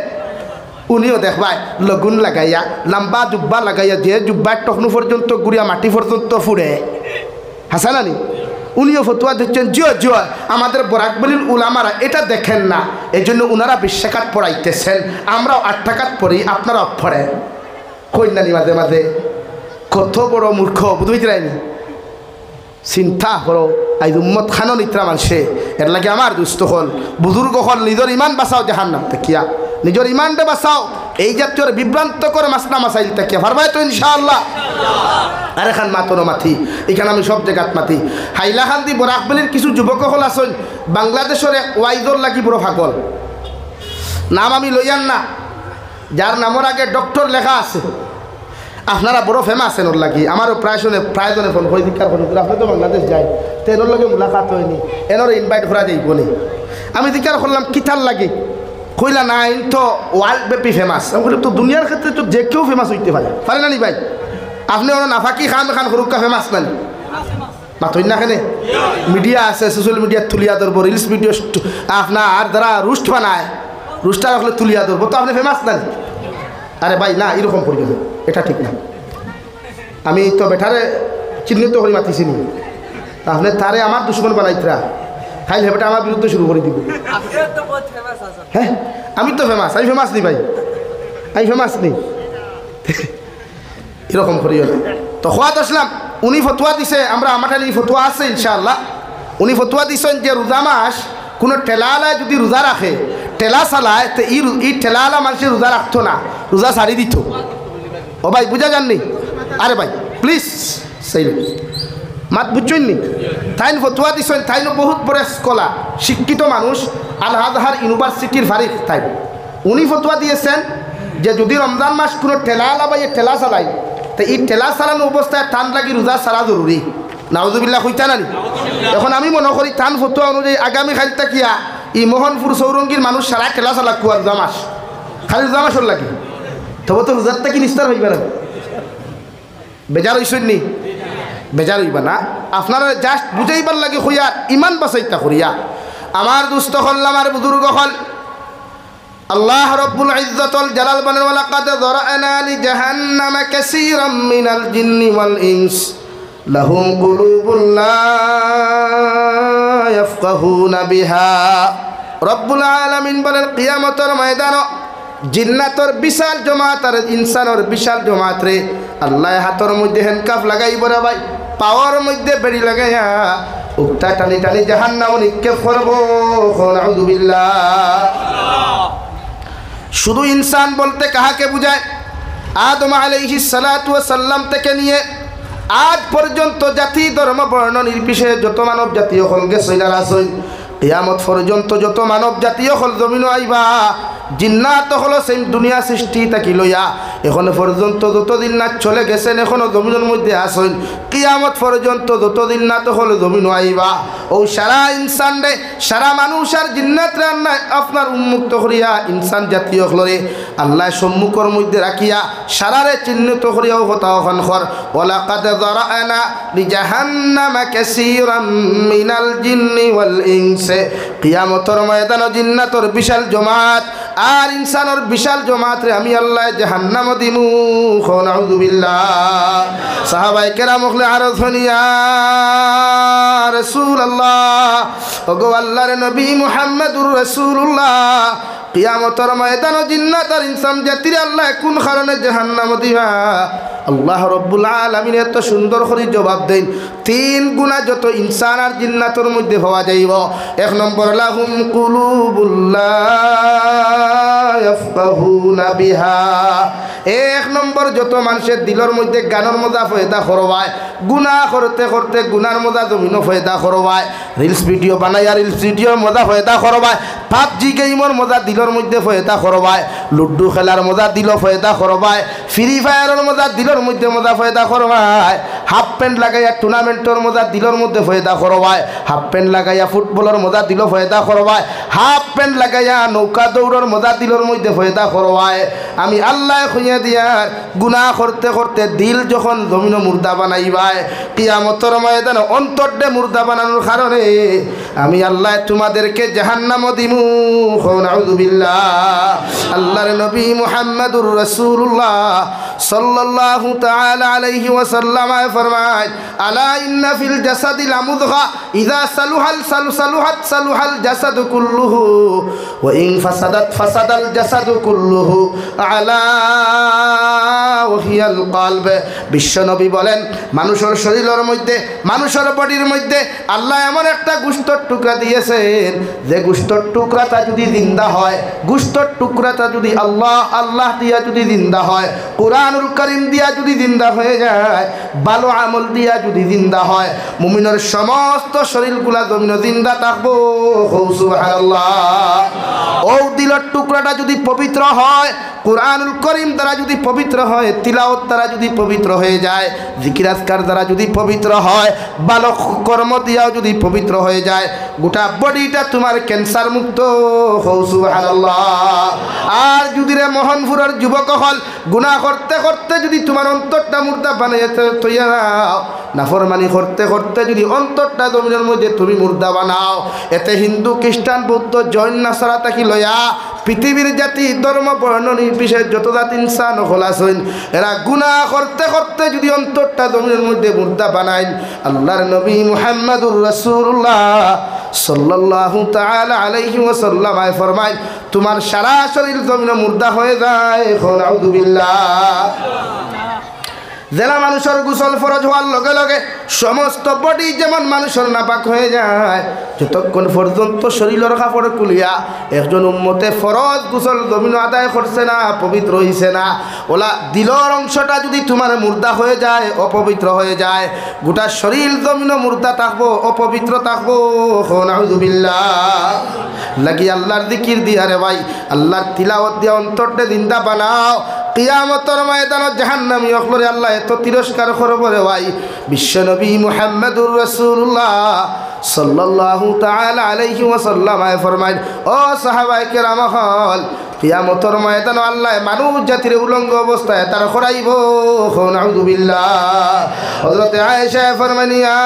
Speaker 1: উনিও দেখবাই লগুন লাগাইয়া লম্বা জুব্বা লাগাইয়া যে জুব্বার টকনু পর্যন্ত গুড়িয়া মাটি পর্যন্ত ফুড়ে হাসানানি উনিও ফতুয়া দিচ্ছেন জিও আমাদের বরাকবলির উলামারা এটা দেখেন না, এই জন্য উনারা 20 টাকাত পড়াইতেছেন, আমরাও 8 টাকাত পড়ি, আপনারাও পড়েন। কইনানি মাঝে মাঝে কত বড় মূর্খ বুঝতে চিন্তা করো। আই উম্মত খানো নিত্রা মানছে এর লাগে আমার দুস্থ হল বুজুর্গ হল নিজের ইমান বাঁচাও জাহান্নাম থেকে, নিজের ইমানটা বাঁচাও। এই জাতীয় বিভ্রান্ত করে মাসনা মাসাইল থেকে পারবাই তো ইনশাআল্লাহ। আর এখান মাতনো মাথি এখানে আমি সব জায়গাত মাতি হাইলাকান্দি বরাকবলির কিছু যুবক হল আসেন বাংলাদেশের এক ওয়াইদর লাগি বড় পাগল, নাম আমি লইয়ান না, যার নামের আগে ডক্টর লেখা আছে। আপনারা বড় ফেমাস এনোর লাগি, আমারও প্রায় জনে ফোন করে দীক্ষার ফোন করে আপনি তো বাংলাদেশ যাই তো এনোর লগে মুলাকাত হয়নি, এনোর ইনভাইট করা যাইব নি। আমি দীক্ষার করলাম কিতার লাগি, কইলা না ইন তো ওয়ার্ল্ড ব্যাপী ফেমাস। আমি বলি তো দুনিয়ার ক্ষেত্রে তো যে কেউ ফেমাস হইতে পারে না নি ভাই? আপনি ওরা নাফাকি খান সরুকা ফেমাস নানি মাথইন না খেনে মিডিয়া আছে, সোশ্যাল মিডিয়ার তুলিয়া ধরবো, রিলস ভিডিও আপনার আর যারা রুস্ট বানায় রুস্টার রাখলে তুলিয়া ধরবো, তো আপনি ফেমাস নানি? আরে ভাই না, এরকম করি গেছে, এটা ঠিক না। আমি তো বেটারে চিহ্নিত করে মাতিছি নি, আপনি তারে আমার দুশ্মন বানাইতরা খাইল হেবেটা আমার বিরুদ্ধে শুরু করে দিব। হ্যাঁ আমি তো ফেমাস, আমি ফেমাস নি ভাই, আমি ফেমাস নেই এরকম করিও না। তো খোয়াত আসলাম উনি ফতুয়া দিছে, আমরা আমার এই ফতুয়া আছে ইনশাআল্লাহ। উনি ফতুয়া দিছেন যে রোজা মাস কোনো ঠেলালায় যদি রোজা রাখে, ঠেলা চালায়, তো এই ঠেলালা মানুষের রোজা রাখতো না, রোজা ছাড়ি দিত। ও ভাই বুঝা যাননি? আরে ভাই প্লিজ সেই মাত বুঝছেন নি? তাইন ফতুয়া দিছেন, তাইনও বহুত বড় স্কলার শিক্ষিত মানুষ, আল আজহার ইউনিভার্সিটির ফারিক তাই। উনি ফতুয়া দিয়েছেন যে যদি রমজান মাস কোনো ঠেলালা বা ঠেলা চালায়, তো এই ঠেলা চালানো অবস্থায় টান লাগি রোজা ছাড়া জরুরি। নাউজুবিল্লাহ হইতা নানি? এখন আমি মনে করি টান ফতুয়া অনুযায়ী আগামী খালিতা কিয়া ই মোহনপুর চৌরঙ্গীর মানুষ সারা ঠেলা চালা কুয়া রোজা মাস, খালি রোজা মাসর লাগি, তবে তো রোজারটা কি নিস্তার হইবা না? বেজার হইছেন নি? বেজার হইবা না, আপনারা জাস্ট বুঝাইবার লাগে হইয়া ইমান বাঁচাইতা করিয়া। আমার দুস্থ হল আমার বুজুর্গ হল আল্লাহ রব্বুল ইজ্জতুল জালাল বলেন ওয়ালাকাদ যারানা লিজাহান্নামা কাসীরাম মিনাল জিন্নি ওয়াল ইনস লাহুম কুলুবুন লা ইয়াফকাহুনা বিহা। রব্বুল আলামিন বলেন কিয়ামতের ময়দানে জিন্নাতর বিশাল জমাত আর ইনসানের বিশাল জমাত রে আল্লাহ হাতর মধ্যে হ্যান্ডকাফ লাগাইব রে ভাই, পাওয়ার মধ্যে বেড়ি লাগাইয়া উক্তা টানি টানি জাহান্নাম নিক্ষেপ করবো। নাউযুবিল্লাহ। শুধু ইনসান বলতে কাহাকে বুঝায়? আদম আলাইহিস সালাতু ওয়াস সালাম থেকে নিয়ে আজ পর্যন্ত জাতি ধর্ম বর্ণ নির্বিশেষে যত মানব জাতীয় হল গেছে আসই কিয়ামত পর্যন্ত যত মানব জাতীয় হল জমিন আইবা জিন্নাত হলো সেই দুনিয়া সৃষ্টি থাকি লইয়া এখন পর্যন্ত যতদিন না চলে গেছেন এখনো জমিনের মধ্যে আসেন কিয়ামত পর্যন্ত যতদিন না তো হলো জমিন আইবা ও সারা ইনসান রে সারা মানুষ আর জিন্নাত রে আপনার উন্মুক্ত করিয়া ইনসান জাতীয় হলরে আল্লাহ সম্মুখের মধ্যে রাখিয়া সারারে চিহ্নিত করিয়াও কথা ওখান খর ওয়ালাকাদ যারানা লিজাহান্নামা কাসীরাম মিনাল জিন্নি ওয়াল ইনসি কিয়ামতের ময়দানে জিন্নাতর বিশাল জমাত আর ইনসানের বিশাল জমাত রে আমি আল্লাহ জাহান্নাম দিমু নাউযু বিল্লাহ সাহাবায়ে কেরাম হলে আর ধনিয়া রাসূলুল্লাহ ওগো আল্লাহর নবী মুহাম্মদুর রাসূলুল্লাহ কিয়ামতের ময়দানে জিন্নাত আর ইনসান জাতির আল্লাহ কোন কারণে জাহান্নাম দিবা আল্লাহ রাব্বুল আলামিন এত সুন্দর করে জবাব দেন তিন গুনাহ যত ইনসান আর জিন্নাতের মধ্যে পাওয়া যাইব এক নম্বর লাহুম কুলুবুল্লা ইয়াফকাহুনা বিহা এক নম্বর যত মানুষের দিলের মধ্যে গানের মজা পয়দা করবায় গুনাহ করতে করতে গুনার মজা জমিনও পয়দা করবায় রিলস ভিডিও বানাইয়া রিলস ভিডিওর মজা পয়দা করবায় পাবজি গেমের মজা দিলের মধ্যে পয়দা করবায় লুডু খেলার মজা দিল পয়দা করবায় ফ্রি ফায়ারের মজা দিলের মধ্যে মজা পয়দা করবায় হাফ প্যান্ট লাগাইয়া টুর্নামেন্টের মজা দিলের মধ্যে পয়দা করবায় হাফ প্যান্ট লাগাইয়া ফুটবলের মজা দিল পয়দা করবায় হাফ প্যান্ট লাগাইয়া নৌকা দৌড়ের মজা দিলের মধ্যে পয়দা করবায় আমি আল্লাহ খুঁজে দিয়ার গুনাহ করতে করতে দিল যখন জমিন মুর্দা বানাইবায় কিয়ামতের ময়দানে অন্তরডে মুর্দা বানানোর কারণে আমি আল্লাহ তোমাদেরকে জাহান্নাম দিমু নাউযু বিল্লাহ আল্লাহর নবী মুহাম্মদুর রাসূলুল্লাহ সাল্লাল্লাহু তাআলা আলাইহি ওয়াসাল্লাম ফরমায় আলা ইন্না ফিল জাসাদি লামুদগা ইযা সালুহাল সালুহাত সালুহাল জাসাদু কুল্লুহু ওয়া ইন ফাসাদাত ফাসাদাল জাসাদু কুল্লুহু আলা ওয়াহিয়াল কলব বিশ্বনবী বলেন মানুষের শরীরের মধ্যে মানুষের বডির মধ্যে আল্লাহ এমন একটা গোশতের টুকরা দিয়েছেন যে গোশতের টুকরাটা যদি জিন্দা হয় গোশতের টুকরাটা যদি আল্লাহ আল্লাহ দিয়া যদি জিন্দা হয় কুরআনুল কারীম দিয়া যদি জিন্দা হয়ে যায় ভালো আমল দিয়া যদি জিন্দা হয় মুমিনের সমস্ত শরীরগুলা জমিনে জিন্দা থাকবো সুবহানাল্লাহ ও দিলের টুকরাটা যদি পবিত্র হয় কুরআনুল কারীম দ্বারা যদি পবিত্র হয় তিলাওয়াত দ্বারা যদি পবিত্র হয়ে যায় জিকির আজকার দ্বারা যদি পবিত্র হয় ভালো কর্ম দিয়াও যদি পবিত্র হয়ে যায় গোটা বডিটা তোমার ক্যান্সার মুক্ত সুবহানাল্লাহ আর যদি রে মোহনপুরের যুবক হল গুনাহ করতে করতে যদি তোমার অন্তরটা মুর্দা বানাইয়া তৈয়া নাও নাফরমানি করতে করতে যদি অন্তরটা জমিনের মধ্যে তুমি মুর্দা বানাও এতে হিন্দু খ্রিস্টান বৌদ্ধ জৈন নাসারা তাকি লয়া পৃথিবীর জাতি ধর্ম বর্ণ নির্বিশেষ যত জাতি ইনসান হল আছেন এরা গুনাহ করতে করতে যদি অন্তরটা জমিনের মধ্যে মুর্দা বানায় আল্লাহর নবী মুহাম্মদুর রাসূলুল্লাহ সাল্লাল্লাহু তাআলা আলাইহি ওয়াসাল্লাম ফরমায় তোমার সারা শরীর জমিনে মুর্দা হয়ে যায় নাউযু বিল্লাহ জেলা মানুষের গোসল ফরজ হওয়ার লগে লগে সমস্ত বডি যেমন মানুষের নাপাক হয়ে যায় যতক্ষণ পর্যন্ত শরীরের কাপড় খুলিয়া একজন উম্মতে ফরজ গোসল জমিন আদায় করছে না পবিত্র হইছে না ওলা দিলর অংশটা যদি তোমার মুর্দা হয়ে যায় অপবিত্র হয়ে যায় গোটা শরীর জমিন মুর্দা থাকবো অপবিত্র থাকবো নাউযু বিল্লাহ লাগি আল্লাহর জিকির দিয়া রে ভাই আল্লাহর তিলাওয়াত দিয়া অন্তরটা জিন্দা বানাও কিয়ামতের ময়দানে জাহান্নামী অখলরে আল্লাহ এত তিরস্কার করবে রে ভাই বিশ্বনবী মুহাম্মদুর রাসূলুল্লাহ সাল্লাল্লাহু তাআলা আলাইহি ওয়াসাল্লাম ফরমায় ও সাহাবায়ে কেরাম হল কিয়ামতের ময়দানে আল্লাহ মানব জাতির উলঙ্গ অবস্থায় তার খরাইব নাউযু বিল্লাহ হযরত আয়েশা ফরমান ইয়া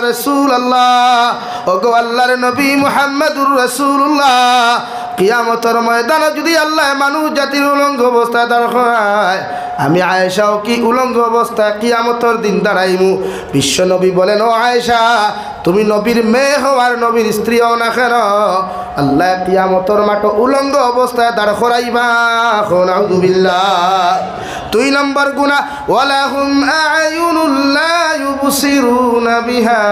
Speaker 1: রাসূলুল্লাহ ওগো আল্লাহর নবী মুহাম্মদুর রাসূলুল্লাহ কিয়ামতের ময়দানে যদি আল্লাহ মানব জাতির উলঙ্গ অবস্থায় দাঁড় করায় আমি আয়েশাও কি উলঙ্গ অবস্থায় কিয়ামতের দিন দাঁড়াইমু বিশ্ব নবী বলেন ও আয়েশা তুমি নবীর মেয়ে হও আর নবীর স্ত্রী হও না কেন আল্লাহ কিয়ামতের মাঠে উলঙ্গ অবস্থায় দাঁড় করাইবা নাউযু বিল্লাহ দুই নম্বর গুনাহ ওয়ালাহুম আ'য়ুনুল লা ইউবসিরুনা বিহা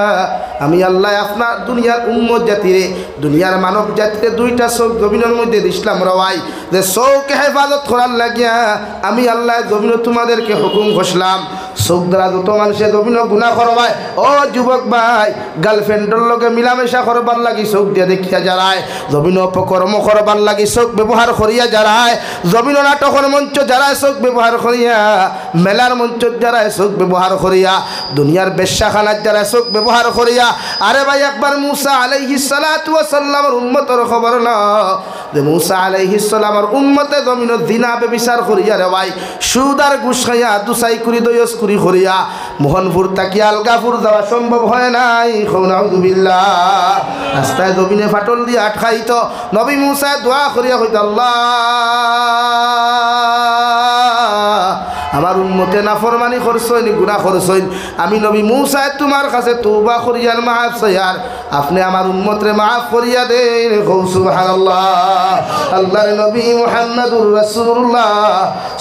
Speaker 1: আমি আল্লাহ আপনার দুনিয়ার উম্মত জাতিরে দুনিয়ার মানব জাতিরে দুইটা চোখ জমিনের মধ্যে ইসলাম রওয়াই যে চোখ হেফাজত করার লাগিয়া আমি আল্লাহ জমিনে তোমাদেরকে হুকুম ঘোষলাম চোখ দ্বারা যত মানুষে জমিন গুণা করবায় ও যুবক ভাই গার্লফ্রেন্ডের লগে মিলামেশা করবার লাগি চোখ দিয়ে দেখিয়া যারায়, জমিন অপকর্ম করবার লাগি চোখ ব্যবহার করিয়া যারায়, জমিন নাটকের মঞ্চ যারায় চোখ ব্যবহার করিয়া, মেলার মঞ্চ যারায় চোখ ব্যবহার করিয়া, দুনিয়ার বেশ্যাখানার যারা চোখ ব্যবহার করিয়া। আরে ভাই একবার মুসা আলাইহিস সালাতু ওয়াস সালামের উম্মতের খবর না যে মুসা আলাইহিস সালামের উম্মতে জমিন জিনা ব্যভিচার করিয়া রে ভাই সুদ আর ঘুষ খাইয়া দুসাই করি দয়স করি করিয়া মোহনপুর তাকিয়া আলগাপুর যাওয়া সম্ভব হয় নাই। নাউযুবিল্লাহ। রাস্তায় জমিনে ফাটল দিয়ে আটকাইতো। নবী মুসা দোয়া করিয়া কইতো আল্লাহ আমার উম্মতে নাফরমানি করছইন গুনাহ করছইন, আমি নবী মুসা তোমার কাছে তওবা করিয়ার মাফ চাইয়ার আপনি আমার উম্মতরে মাফ করিয়া দেন। সুবহানাল্লাহ। আল্লাহর নবী মুহাম্মদুর রাসূলুল্লাহ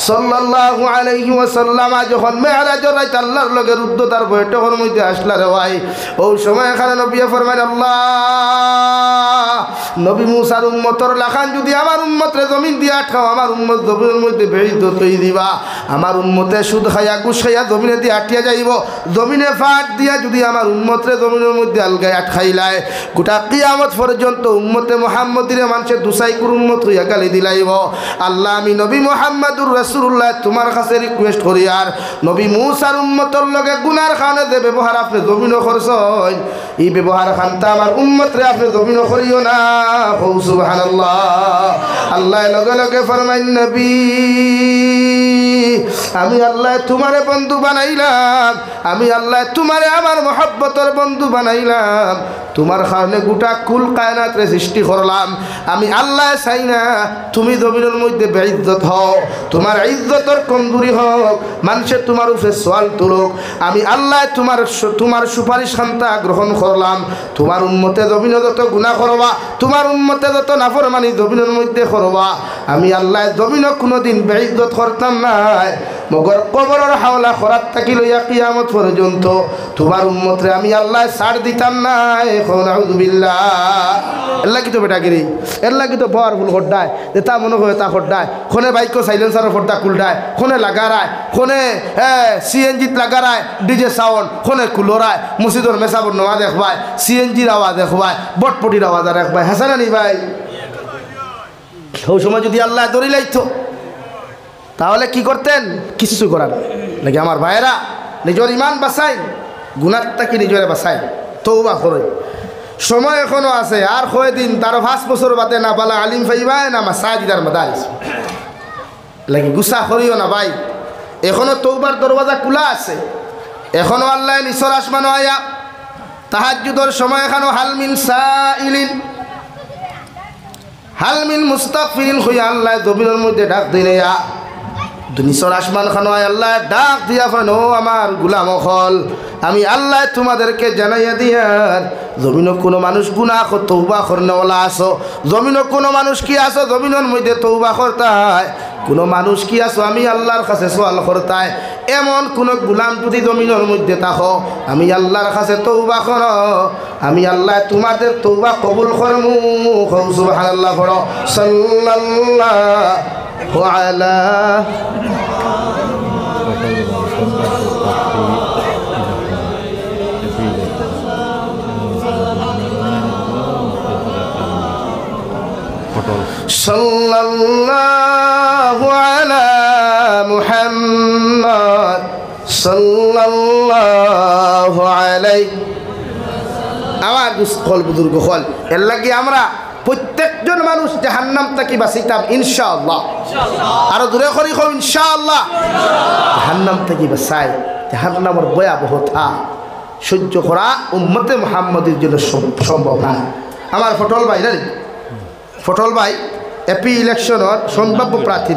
Speaker 1: সাল্লাল্লাহু আলাইহি ওয়াসাল্লাম যখন মেরাজের রাতে আল্লাহর লগে রুদ্ধতার বৈঠকের মধ্যে আসলা রে ভাই, ওই সময় এখানে নবী ফরমায় আল্লাহ নবী মুসার উম্মতর লাখান যদি আমার উম্মতরে জমিন দিয়ে আটকাও, আমার উম্মত জমিনের মধ্যে বেইজ্জত হই দিবা, আমার উম্মতে সুদ খাইয়া ঘুষ খাইয়া জমিনে দিয়ে আটিয়া যাইব, জমিনে ফাট দিয়া যদি আমার উম্মতরে জমিনের মধ্যে আলগায় আটকাইলায় গোটা কিয়ামত পর্যন্ত উম্মতে মুহাম্মদিরে মানুষের দুসাই কুর উম্মত হইয়া গালি দিলাইব। আল্লাহ আমি নবী মুহাম্মদুর রাসূলুল্লাহ তোমার কাছে রিকোয়েস্ট করি আর নবী মুসার উম্মতর লগে গুনার খানে যে ব্যবহার আপনি জমিনও করছেন এই ব্যবহার খানটা আমার উম্মতরে আপনি জমিনও করিও না। সুবহানাল্লাহ। আল্লাহ লগে লগে ফরমাইন নবী আমি আল্লাহ তোমারে বন্ধু বানাইলাম, আমি আল্লাহ তোমারে আমার মহব্বতের বন্ধু বানাইলাম, তোমার কারণে গোটা কুল কায়নাতরে সৃষ্টি করলাম। আমি আল্লাহ চাই না তুমি জমিনের মধ্যে বেইজ্জত হও, তোমার ইজ্জতের কমজোরি হোক, মানুষে তোমার উপরে সওয়াল তুলুক। আমি আল্লাহ তোমার সুপারিশ খান্তা গ্রহণ করলাম। তোমার উম্মতে জমিনে যত গুনাহ করবা, তোমার উম্মতে যত নাফরমানি জমিনের মধ্যে করবা, আমি আল্লাহ জমিনে কোনোদিন বেইজ্জত করতাম না। মগর কবরের হাওলা খরাত থাকি লইয়া কিয়ামত পর্যন্ত তোমার উম্মতরে আমি আল্লাহ ছাড় দিতাম না। নাউযুবিল্লাহ। এর লাগি তো বেটাগিরি, এর লাগি তো পাওয়ারফুল খড্ডায় যে তা মনে হয় তা খড্ডায়, খনে বাইক সাইলেন্সারের খড্ডা কুলডায়, খনে লাগারায়, খনে সিএনজিত লাগারায় ডিজে সাউন্ড, খনে কুলোরায় মসজিদর মেসাবর নোয়া দেখবায়, সিএনজির আওয়াজ দেখবায়, বটপটির আওয়াজ আর দেখবায়। হাসানা নি ভাই? ওই সময় যদি আল্লাহ দড়ি লাইতো তাহলে কি করতেন? কিছু করার নাকি আমার ভাইয়েরা নিজের ইমান বাঁচাই, গুনার তাকে নিজের বাঁচাই, তওবা করে। সময় এখনো আছে, আর কয়দিন তার 5 বছর বাদে না পালা আলিম পাইবাই না মাসাজিদার মাদারিস লাগি গুসা করিও না ভাই। এখনো তওবার দরওয়াজা খোলা আছে, এখনো আল্লাহ নিচর আসমান আয়া তাহাজ্জুদের সময় এখনো হালমিন সাইলিন হালমিন মুস্তাগফিরিন হইয়া আল্লাহ জমিনের মধ্যে ডাক দিলেয়া নিচর আসমান খানো আল্লাহ ডাক দিয়া ফানো আমার গুলাম হল আমি আল্লাহ তোমাদেরকে জানাইয়া দিয়ার জমিনও কোনো মানুষ গুনাহ তওবা করনেওয়ালা আসো, জমিনও কোনো মানুষ কি আসো জমিনের মধ্যে তওবা করতায়, কোনো মানুষ কি আসো আমি আল্লাহর কাছে সওয়াল করতায়, এমন কোনো গুলাম যদি জমিনের মধ্যে থাকো আমি আল্লাহর কাছে তওবা করো, আমি আল্লাহ তোমাদের তওবা কবুল করমু। সুবহানাল্লাহ। পড়ো সাল্লাল্লাহু আলা সাল্লাল্লাহু আলা মুহাম্মদ সাল্লাল্লাহু আলাইহি। আমার দুস্থল বুজুর্গ হল এর লাগি আমরা প্রত্যেকজন মানুষ জাহান্নাম থেকে বাঁচিতাম ইনশাআল্লাহ। আরো দূরে করি কম ইনশাআল্লাহ। জাহান্নাম থেকে বাঁচাই, জাহান্নামের ভয়াবহতা সহ্য করা উম্মতে মুহাম্মদের জন্য সম্ভব না। আমার ফটল ভাই না, ফটল ভাই এপি ইলেকশনের সম্ভাব্য প্রার্থী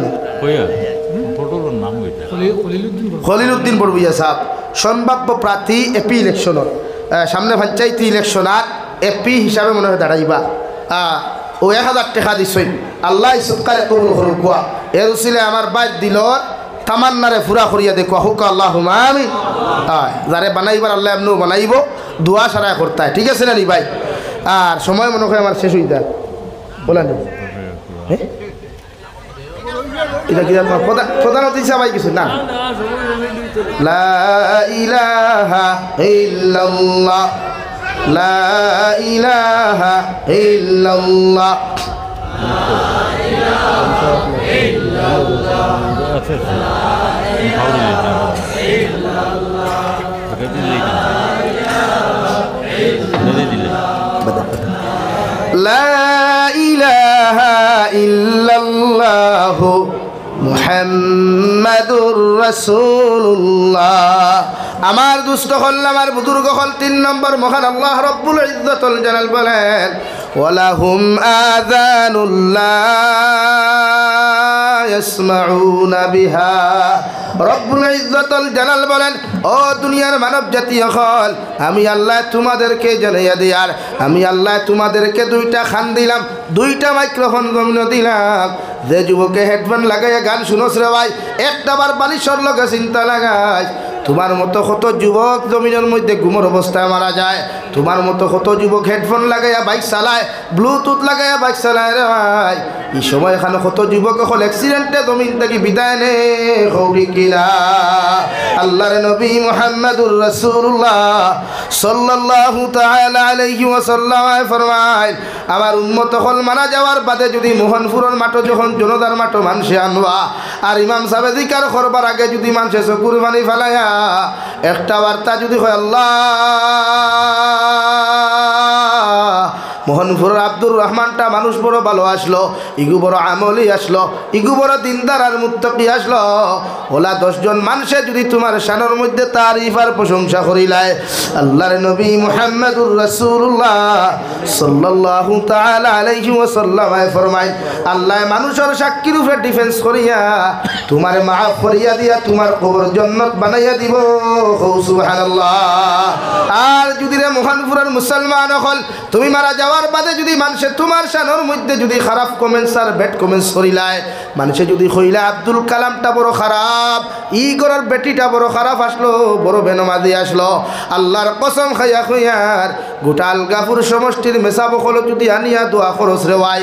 Speaker 1: খলিলউদ্দিন বড়ভূইয়া সাহেব সম্ভাব্য প্রার্থী এপি ইলেকশনের সামনে পঞ্চায়েতি ইলেকশনার এপি হিসাবে মনে হয় দাঁড়াইবা। ও 1000 টাকা দিছই, আল্লাহ সৎকারে কবুল করুক। কোয়া এর উসিলে আমার বাইর দিলর তামান্নারে ফুরা করিয়া দেখো হুক আল্লাহুম্মা আমিন। যারে বানাইবার আল্লাহ এমন বানাইব, দোয়া সারা করতে, ঠিক আছে না নি ভাই? আর সময় মনে হয় আমার শেষ হয়ে যায়, বলেন এটা কি আপনার প্রধান অতিথি সবাই কিছু না লা ইলাহা ইল্লাল্লাহ লা ইলাহা ইল্লাল্লাহ লা ইলাহা ইল্লাল্লাহ মুহাম্মাদুর রাসূলুল্লাহ। আমার দুষ্ট হল আমার বুজুর্গ হল 3 নম্বর মহান আল্লাহ রব্বুল ইজ্জতুল জালাল বলেন ওয়ালাহুম আযানুল লা ইয়াসমাউনা বিহা। রব্বুল ইজ্জতুল জালাল বলেন ও দুনিয়ার মানব জাতি হল আমি আল্লাহ তোমাদেরকে জানাইয়া দিই আর আমি আল্লাহ তোমাদেরকে 2টা খান দিলাম 2টা মাইক্রোফোন জমিন দিলাম। যে যুবকে হেডফোন লাগাইয়া গান শুনোস রে ভাই একটাবার বালিশর লগে চিন্তা লাগাই তোমার মতো কত যুবক জমিনের মধ্যে ঘুমোর অবস্থায় মারা যায়। তোমার মতো কত যুবক হেডফোন লাগাইয়া বাইক চালায় ব্লুটুথ লাগাইয়া বাইক চালায় রে ভাই। এই সময় এখানে কত যুবক হল অ্যাক্সিডেন্টে জমিন থেকে বিদায় নে হৌরি কিলা। আল্লাহর নবী মুহাম্মদুর রাসূলুল্লাহ সাল্লাল্লাহু তাআলা আলাইহি ওয়াসাল্লাম ফরমায় আমার উম্মত হল মারা যাওয়ার বাদে যদি মোহনপুরের মাঠে যখন জনতার মাঠে মানুষে আনবা আর ইমাম সাহেব জিকার করবার আগে যদি মানুষে চকুর পানি ফেলাইয়া একটা বার্তা যদি হয় আল্লাহ মোহনপুরের আব্দুর রহমানটা মানুষ বড় ভালো আসলো ইগু বড় আমলি আসলো ইগু বড় দিনদার আর মুত্তাকি আসলো ওলা 10 জন মানুষে যদি তোমার শানের মধ্যে তারিফ আর প্রশংসা করিলায় আল্লাহর নবী মুহাম্মদুর রাসূলুল্লাহ সাল্লাল্লাহু তাআলা আলাইহি ওয়াসাল্লাম ফরমায় আল্লাহ মানুষের সাক্ষীর উপরে ডিফেন্স করিয়া তোমার মাফ করিয়া দিয়া তোমার কবর জান্নাত বানাইয়া দিব সুবহানাল্লাহ। আর যদি রে মোহনপুরের মুসলমান হল তুমি মারা যাওয়ার বাদে যদি মানুষে তোমার শানের মধ্যে যদি খারাপ কমেন্টস আর ব্যাড কমেন্টস করিলায় মানুষে যদি কইলা আব্দুল কালামটা বড় খারাপ ই গরার বেটিটা বড় খারাপ আসলো বড় বেনমাজি আসলো আল্লাহর কসম খাইয়া কইয়ার গোটা আলগাপুর সমষ্টির মেসা বকল যদি আনিয়া দোয়া করস রে ভাই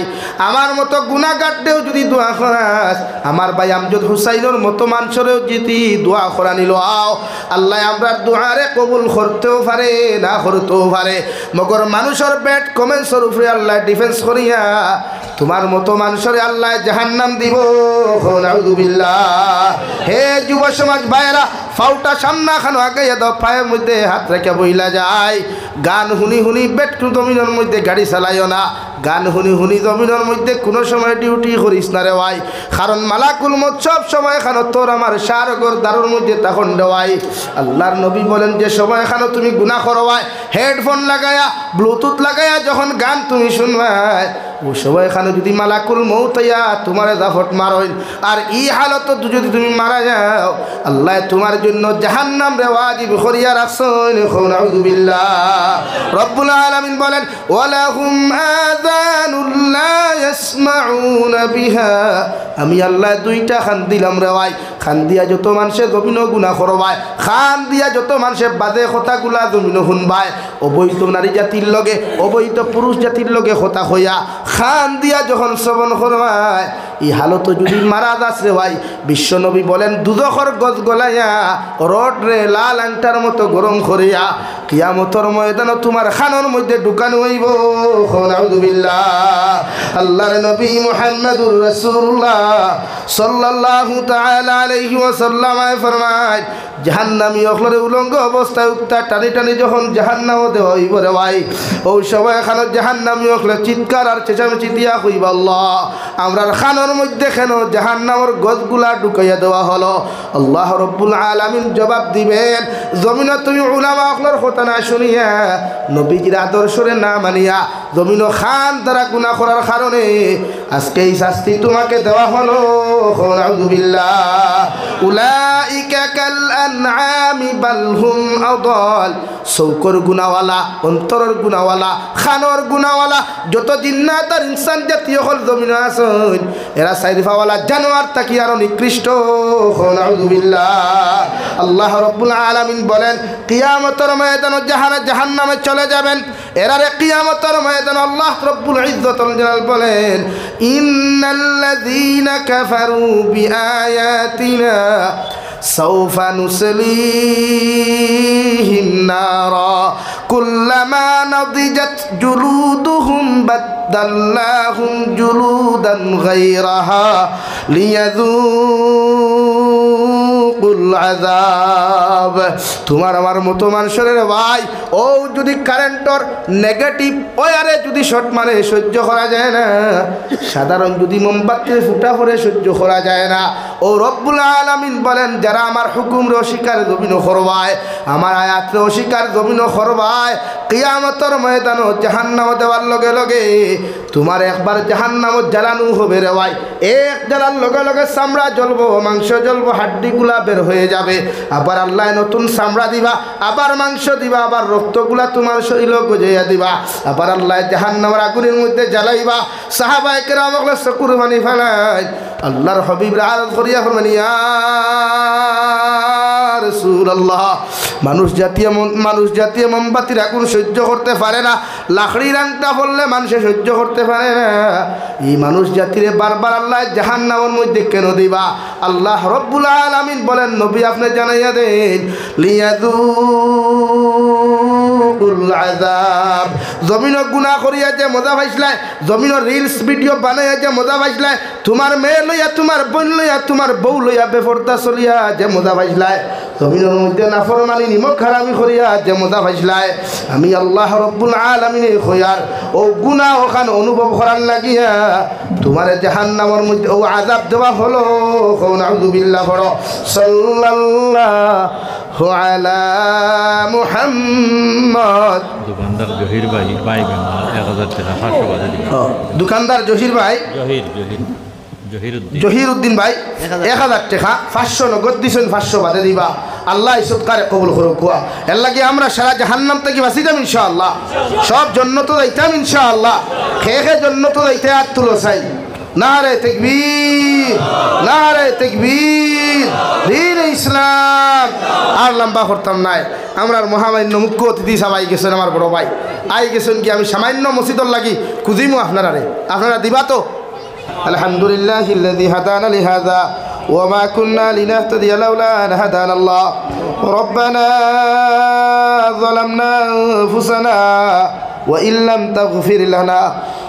Speaker 1: আমার মতো গুনাহগারদেও যদি দোয়া করাস আমার ভাই আমজদ হুসাইনের মতো মানুষেরও যদি দোয়া করা নিল আও আল্লাহ আমরার দোয়ারে কবুল করতেও পারে না করতেও পারে মগর মানুষের ব্যাড কমেন্টসের উপরে আল্লাহ ডিফেন্স করিয়া তোমার মতো মানুষের আল্লাহ জাহান্নাম দিব নাউযুবিল্লাহ। হে যুব সমাজ ভাইরা ফাউটা সামনা খানো আগে দাও পায়ের মধ্যে হাত রেখে বইলা যায় গান হুনি হুনি বেট্টু জমিনের মধ্যে গাড়ি চালাইও না গান হুনি হুনি জমিনের মধ্যে কোনো সময় ডিউটি করিস না রে ভাই কারণ মালাকুল মউত সব সময় খানো তোর আমার সারগর দারুর মধ্যে তখন দেওয়াই আল্লাহর নবী বলেন যে সময় খানো তুমি গুনাহ করো ভাই হেডফোন লাগায়া ব্লুটুথ লাগায়া যখন গান তুমি শুনবাই ওই সময় খানো যদি মালাকুল মউত আইয়া তোমার জাফট মারইন আর এই হালত যদি তুমি মারা যাও আল্লাহ তোমার জন্য জাহান্নাম রে ওয়াজিব করিয়া রাখছেন নাউযুবিল্লাহ। রব্বুল আলামিন বলেন ওয়ালাহুম আযানুল লা ইয়াসমাউনা বিহা আমি আল্লাহ 2টা খান দিলাম রে ভাই খান দিয়া যত মানুষে জমিন গুনাহ করবায় খান দিয়া যত মানুষে বাদে কথাগুলা জমিন শুনবায় অবৈধ নারী জাতির লগে অবৈধ পুরুষ জাতির লগে কথা হইয়া খান দিয়া যখন শ্রবণ করবায় এই হালত যদি মারা যাচ্ছে ভাই বিশ্বনবী বলেন দুজখর গজ গলাইয়া রড রে লাল আংটার মতো গরম করিয়া কিয়ামতের ময়দানে তোমার খানের মধ্যে ঢুকানো হইব নাউযুবিল্লাহ। আল্লাহর নবী মুহাম্মদুর রাসূলুল্লাহ সাল্লাল্লাহু তাআলা আলাইহি ওয়াসাল্লাম ফরমায় জাহান্নামী অখলরে উলঙ্গ অবস্থায় উক্তা টানি টানি যখন জাহান্নামে দেওয়া হইব রে ভাই ওই সময় খানো জাহান্নামী অখলে চিৎকার আর চেঁচামেচি দিয়া হইব আল্লাহ আমরার খানের মধ্যে কেন জাহান্নামের গজগুলা ঢুকাইয়া দেওয়া হলো আল্লাহ রব্বুল আলামিন জবাব দিবেন জমিনে তুমি উলামা অখলর কথা না শুনিয়া নবীজির আদর্শরে না মানিয়া জমিন খান তারা গুনাহ করার কারণে আজকে এই শাস্তি তোমাকে দেওয়া হলো নাউযুবিল্লাহ। উলাইকা কাল আনআমি বাল হুম আদাল চৌকর গুণাওয়ালা, অন্তরের গুণাওয়ালা, খানোর গুণাওয়ালা যত জিন্নাত আর ইনসান জাতীয় হল জমিন আছেন এরা সাইরিফাওয়ালা জানোয়ার থাকি আরো নিকৃষ্ট। নাউযুবিল্লাহ। আল্লাহ রাব্বুল আলামিন বলেন কিয়ামতের ময়দানে জাহান্নামে চলে যাবেন। এরারে কিয়ামতের ময়দানে আল্লাহ রাব্বুল ইজ্জতুল জালাল বলেন ইন্নাল্লাযীনা কাফারু বিআয়াতিনা সাউফা নুসলিহিম নারা কুল্লামা নাদিজাত জুলুদুহুম বাদদাল্লাহুম জুলুদান গায়রাহা লিয়াযুকুল আযাব। তোমার আমার মতো মানুষের ভাই ও যদি কারেন্টর নেগেটিভ ওয়ারে যদি শর্ট মারে সহ্য করা যায় না, সাধারণ যদি মোমবাতি ফুটা পড়ে সহ্য করা যায় না। ও রব্বুল আলামিন বলেন যারা আমার হুকুমরে অস্বীকার জমিন করবায়, আমার আয়াতরে অস্বীকার জমিন করবায়, কিয়ামতের ময়দানে জাহান্নামে দেওয়ার লগে লগে তোমার একবার জাহান্নামে জ্বালানো হবে রে ভাই। এক জ্বালার লগে লগে চামড়া জ্বলবো, মাংস জ্বলবো, হাড্ডিগুলা বের হয়ে যাবে। আবার আল্লাহ নতুন চামড়া দিবা, আবার মাংস দিবা, আবার রক্তগুলা তোমার শরীর গজাইয়া দিবা। আবার আল্লাহ জাহান্নামের আগুনের মধ্যে জ্বালাইবা। সাহাবায়ে কেরাম চকুর পানি ফেলাই আল্লাহর হাবিবরা আরজ করিয়া ফরমান ইয়া রাসূলুল্লাহ, মানুষ জাতীয় মোমবাতির আগুন সহ্য করতে পারে না, লাকড়ির আংটা বললে মানুষে সহ্য করতে পারে না। এই মানুষ জাতিরে বারবার আল্লাহ জাহান্নামের মধ্যে কেন দিবা? আল্লাহ রব্বুল আলামিন বলেন নবী আপনি জানাইয়া দেন লিয়াযুকুল আযাব। জমিনের গুনাহ করিয়া যে মজা পাইছিলাই, জমিনের রিলস ভিডিও বানাইয়া যে মজা পাইছিলাই, তোমার মেয়ে লইয়া, তোমার বোন লইয়া, তোমার বউ লইয়া বেপরদা চলিয়া যে মজা পাইছিলাই, জমিনের মধ্যে নাফরমানি নিমক হারামি করিয়া যে মজা পাইছিলাই, আমি আল্লাহ রব্বুল আলামিনে কইয়ার ও গুনাহ ওখান অনুভব করার লাগিয়া তোমার জাহান্নামের মধ্যে ও আযাব দেওয়া হলো। নাউযুবিল্লাহ। বড় সাল্লাল্লাহু আলা মুহাম্মদ।
Speaker 2: দোকানদার জহির ভাই 1000 টাকা 500 বাজে দিবেন।
Speaker 1: দোকানদার জহির ভাই, জহির উদ্দিন ভাই 1000 টাকা 500 নগদ দিছেন, 500 বাদে দিবা। আল্লাহ সৎকারে কবুল করুক। কুয়া এর লাগে আমরা সারা জাহান্নাম থেকে বাঁচিতাম ইনশাআল্লাহ, সব জান্নাত যাইতাম ইনশাআল্লাহ। খেয়ে জান্নাত যাইতে আর তুলো চাই। নারে তাকবীর, নারে তাকবীর, দ্বীন ইসলাম। আর লম্বা করতাম নাই। আমরা মহামান্য মুখ্য অতিথি সবাই গেছেন, আমার বড় ভাই আই গেছেন কি আমি সামান্য মসজিদর লাগি খুঁজিমু আপনারা দিবা তো? আলহামদুলিল্লাহিল্লাযী হাদানা লিহাযা وما كنا لنهتدي لولا أن هدانا الله ربنا ظلمنا أنفسنا وإن لم تغفر لنا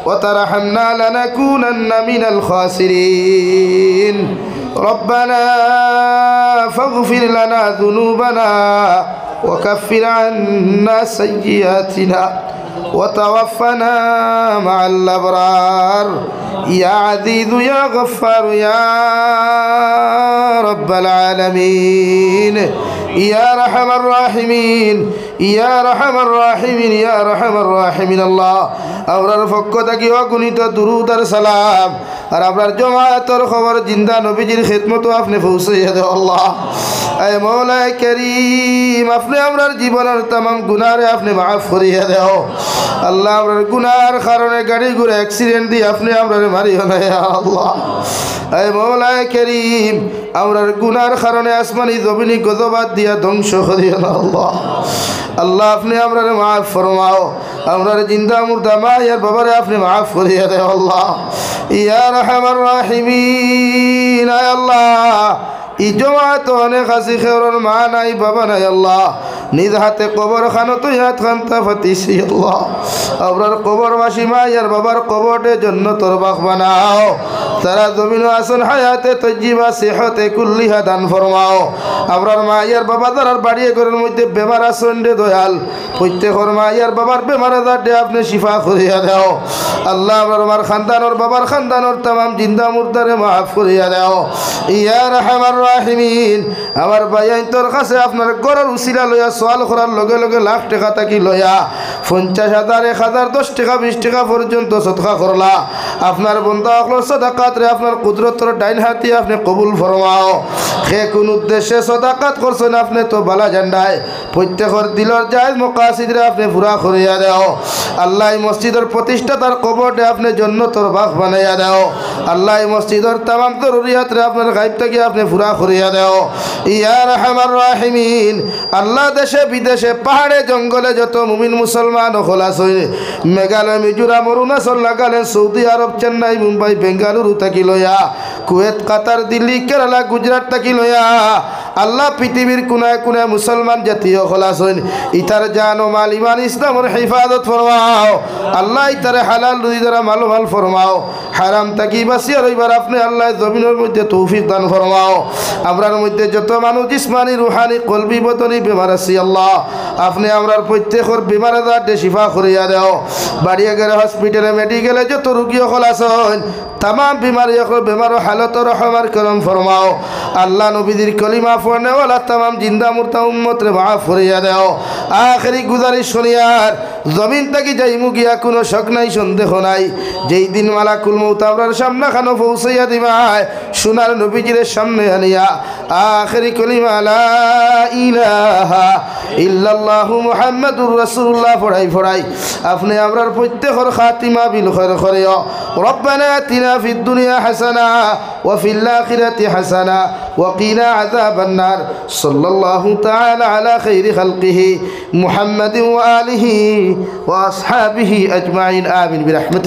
Speaker 1: وترحمنا لنكونن من الخاسرين ربنا فاغفر لنا ذنوبنا وكفر عنا سيئاتنا وتوفنا مع الأبرار يا عزيز يا غفار يا رب العالمين يا أرحم الراحمين يا أرحم الراحمين يا أرحم الراحمين الله أبرار فقدك وقنيت درود السلام আর আপনার জমায়েতের খবর জিন্দা নবীজির খিদমত আপনি পৌঁছাইয়া দেও আল্লাহ। আয় মওলা করিম আপনি আমরার জীবনের तमाम গুনাহরে আপনি মাফ করিয়া দেও আল্লাহ। আমরার গুনাহর কারণে গাড়ি ঘোড়া অ্যাক্সিডেন্ট দিয়ে আপনি আমরারে মারিও না ইয়া আল্লাহ। আয় মওলা করিম আমরার গুনাহর কারণে আসমানি জমিনি গজবাত দিয়া ধ্বংস করিও না আল্লাহ। আল্লাহ আপনি আমরারে মাফ ফরমাও। আমরার জিন্দা মুর্দা মা ইয়ার বাবারে আপনি মাফ করিয়া দেও আল্লাহ। ইয়া আরহামার রাহিমিন। আয় আল্লাহ এই জমাত অনেক আসি খেরর মা নাই বাবা নাই আল্লাহ, নিজ হাতে কবর খানো তুই হাত খান্তা ফাতিসি আল্লাহ। আপনার কবরবাসী মা ইয়ার বাবার কবরটে জন্য তোর বাক বানাও। তারা জমিন আসন হায়াতে তজ্জিবা সেহতে কুল্লিহা দান ফরমাও। আপনার মা ইয়ার বাবা তারার বাড়িয়ে ঘরের মধ্যে বেমার আসন দে দয়াল, প্রত্যেকর মা ইয়ার বাবার বেমার আজারটে আপনি শিফা করিয়া দাও আল্লাহ। আপনার মার খানদানোর বাবার খানদানোর তাম জিন্দা মুর্দারে মাফ করিয়া দাও ইয়া রাহমার রাহিমিন। আমার ভাই তোর কাছে আপনার গরর উসিলা লইয়া সওয়াল করার লগে লগে লাখ টাকা থাকি লইয়া 50,000 1,000 10 টাকা 20 টাকা পর্যন্ত সদকা করলা আপনার বন্ধা হকলর সদাকাত রে আপনার কুদরতর ডাইন হাতে আপনি কবুল ফরমাও সে কোন উদ্দেশ্যে সদাকাত করছেন আপনি তো বালা জান্ডায় প্রত্যেকের দিলর জায়েজ মাকাসিদ রে আপনি পুরা করিয়া দাও আল্লাহ এই মসজিদের প্রতিষ্ঠাতার কবরে আপনি জান্নাতের বাগ বানাইয়া দাও আল্লাহ এই মসজিদের तमाम জরুরিয়াত রে আপনার গায়ব থেকে আপনি পুরা করিয়া দাও ইয়া রাহমার রাহিমিন আল্লাহ দেশে বিদেশে পাহাড়ে জঙ্গলে যত মুমিন মুসলমান খোলাস হই মেঘালয় মিজোরাম অরুণাচল নাগাল্যান্ড সৌদি আরব চেন্নাই মুম্বাই বেঙ্গালুরু থাকি লইয়া কুয়েত কাতার দিল্লি কেরালা গুজরাট থাকি লইয়া আল্লাহ পৃথিবীর কোনায় কোনায় মুসলমান জাতীয় খোলাস হইন ইতার জান ও মাল ইমান ইসলামের হেফাজত ফরমাও আল্লাহ ইতারে হালাল রুজি দ্বারা মাল ফরমাও হারাম থাকি বাঁচিয়া রইবার আপনি আল্লাহ জমিনের মধ্যে তৌফিক দান ফরমাও আমরার মধ্যে যত মানুষ জিসমানি রুহানি কলবি বদনি বেমার আছি আল্লাহ আপনি আমরার প্রত্যেকের বেমার আজার শিফা করিয়া দাও বাড়িয়ে গেলে হসপিটালে মেডিকেলে যত রুগী খোলাস হইন तमाम बीमारी बेमार हालत रहमार करम फरमाओ अल्लाह नबीदिर कलिमा पढ़ने वाला तमाम जिंदा मुर्दा उम्मत रे माफ फरिया दाओ आखिरी गुजारिश सुनियार जमीन तकी जाइमु गिया कोनो शक नाई सन्देह नाई जेई दिन मालाकुल मौत আমরার সামনে খানো পৌঁছাইয়া দিবায় সোনার নবীজির সামনে আনিয়া आखिरी कलिमा ला इलाहा इल्लल्लाहु मुहम्मदुर रसूलुल्लाह पढ़ाई अपने আমরার প্রত্যেকের খাতিমা বিল খৈর করিও रब्बना आतिना फिद दुनिया हसना व फिल आखिरति हसना व क़िना अज़ाबन नार सल्लल्लाहु तआला अला खैरि खल्क़िहि मुहम्मद व आलिहि व अस्हाबिहि अजमाइन आमीन बिरहमतिक।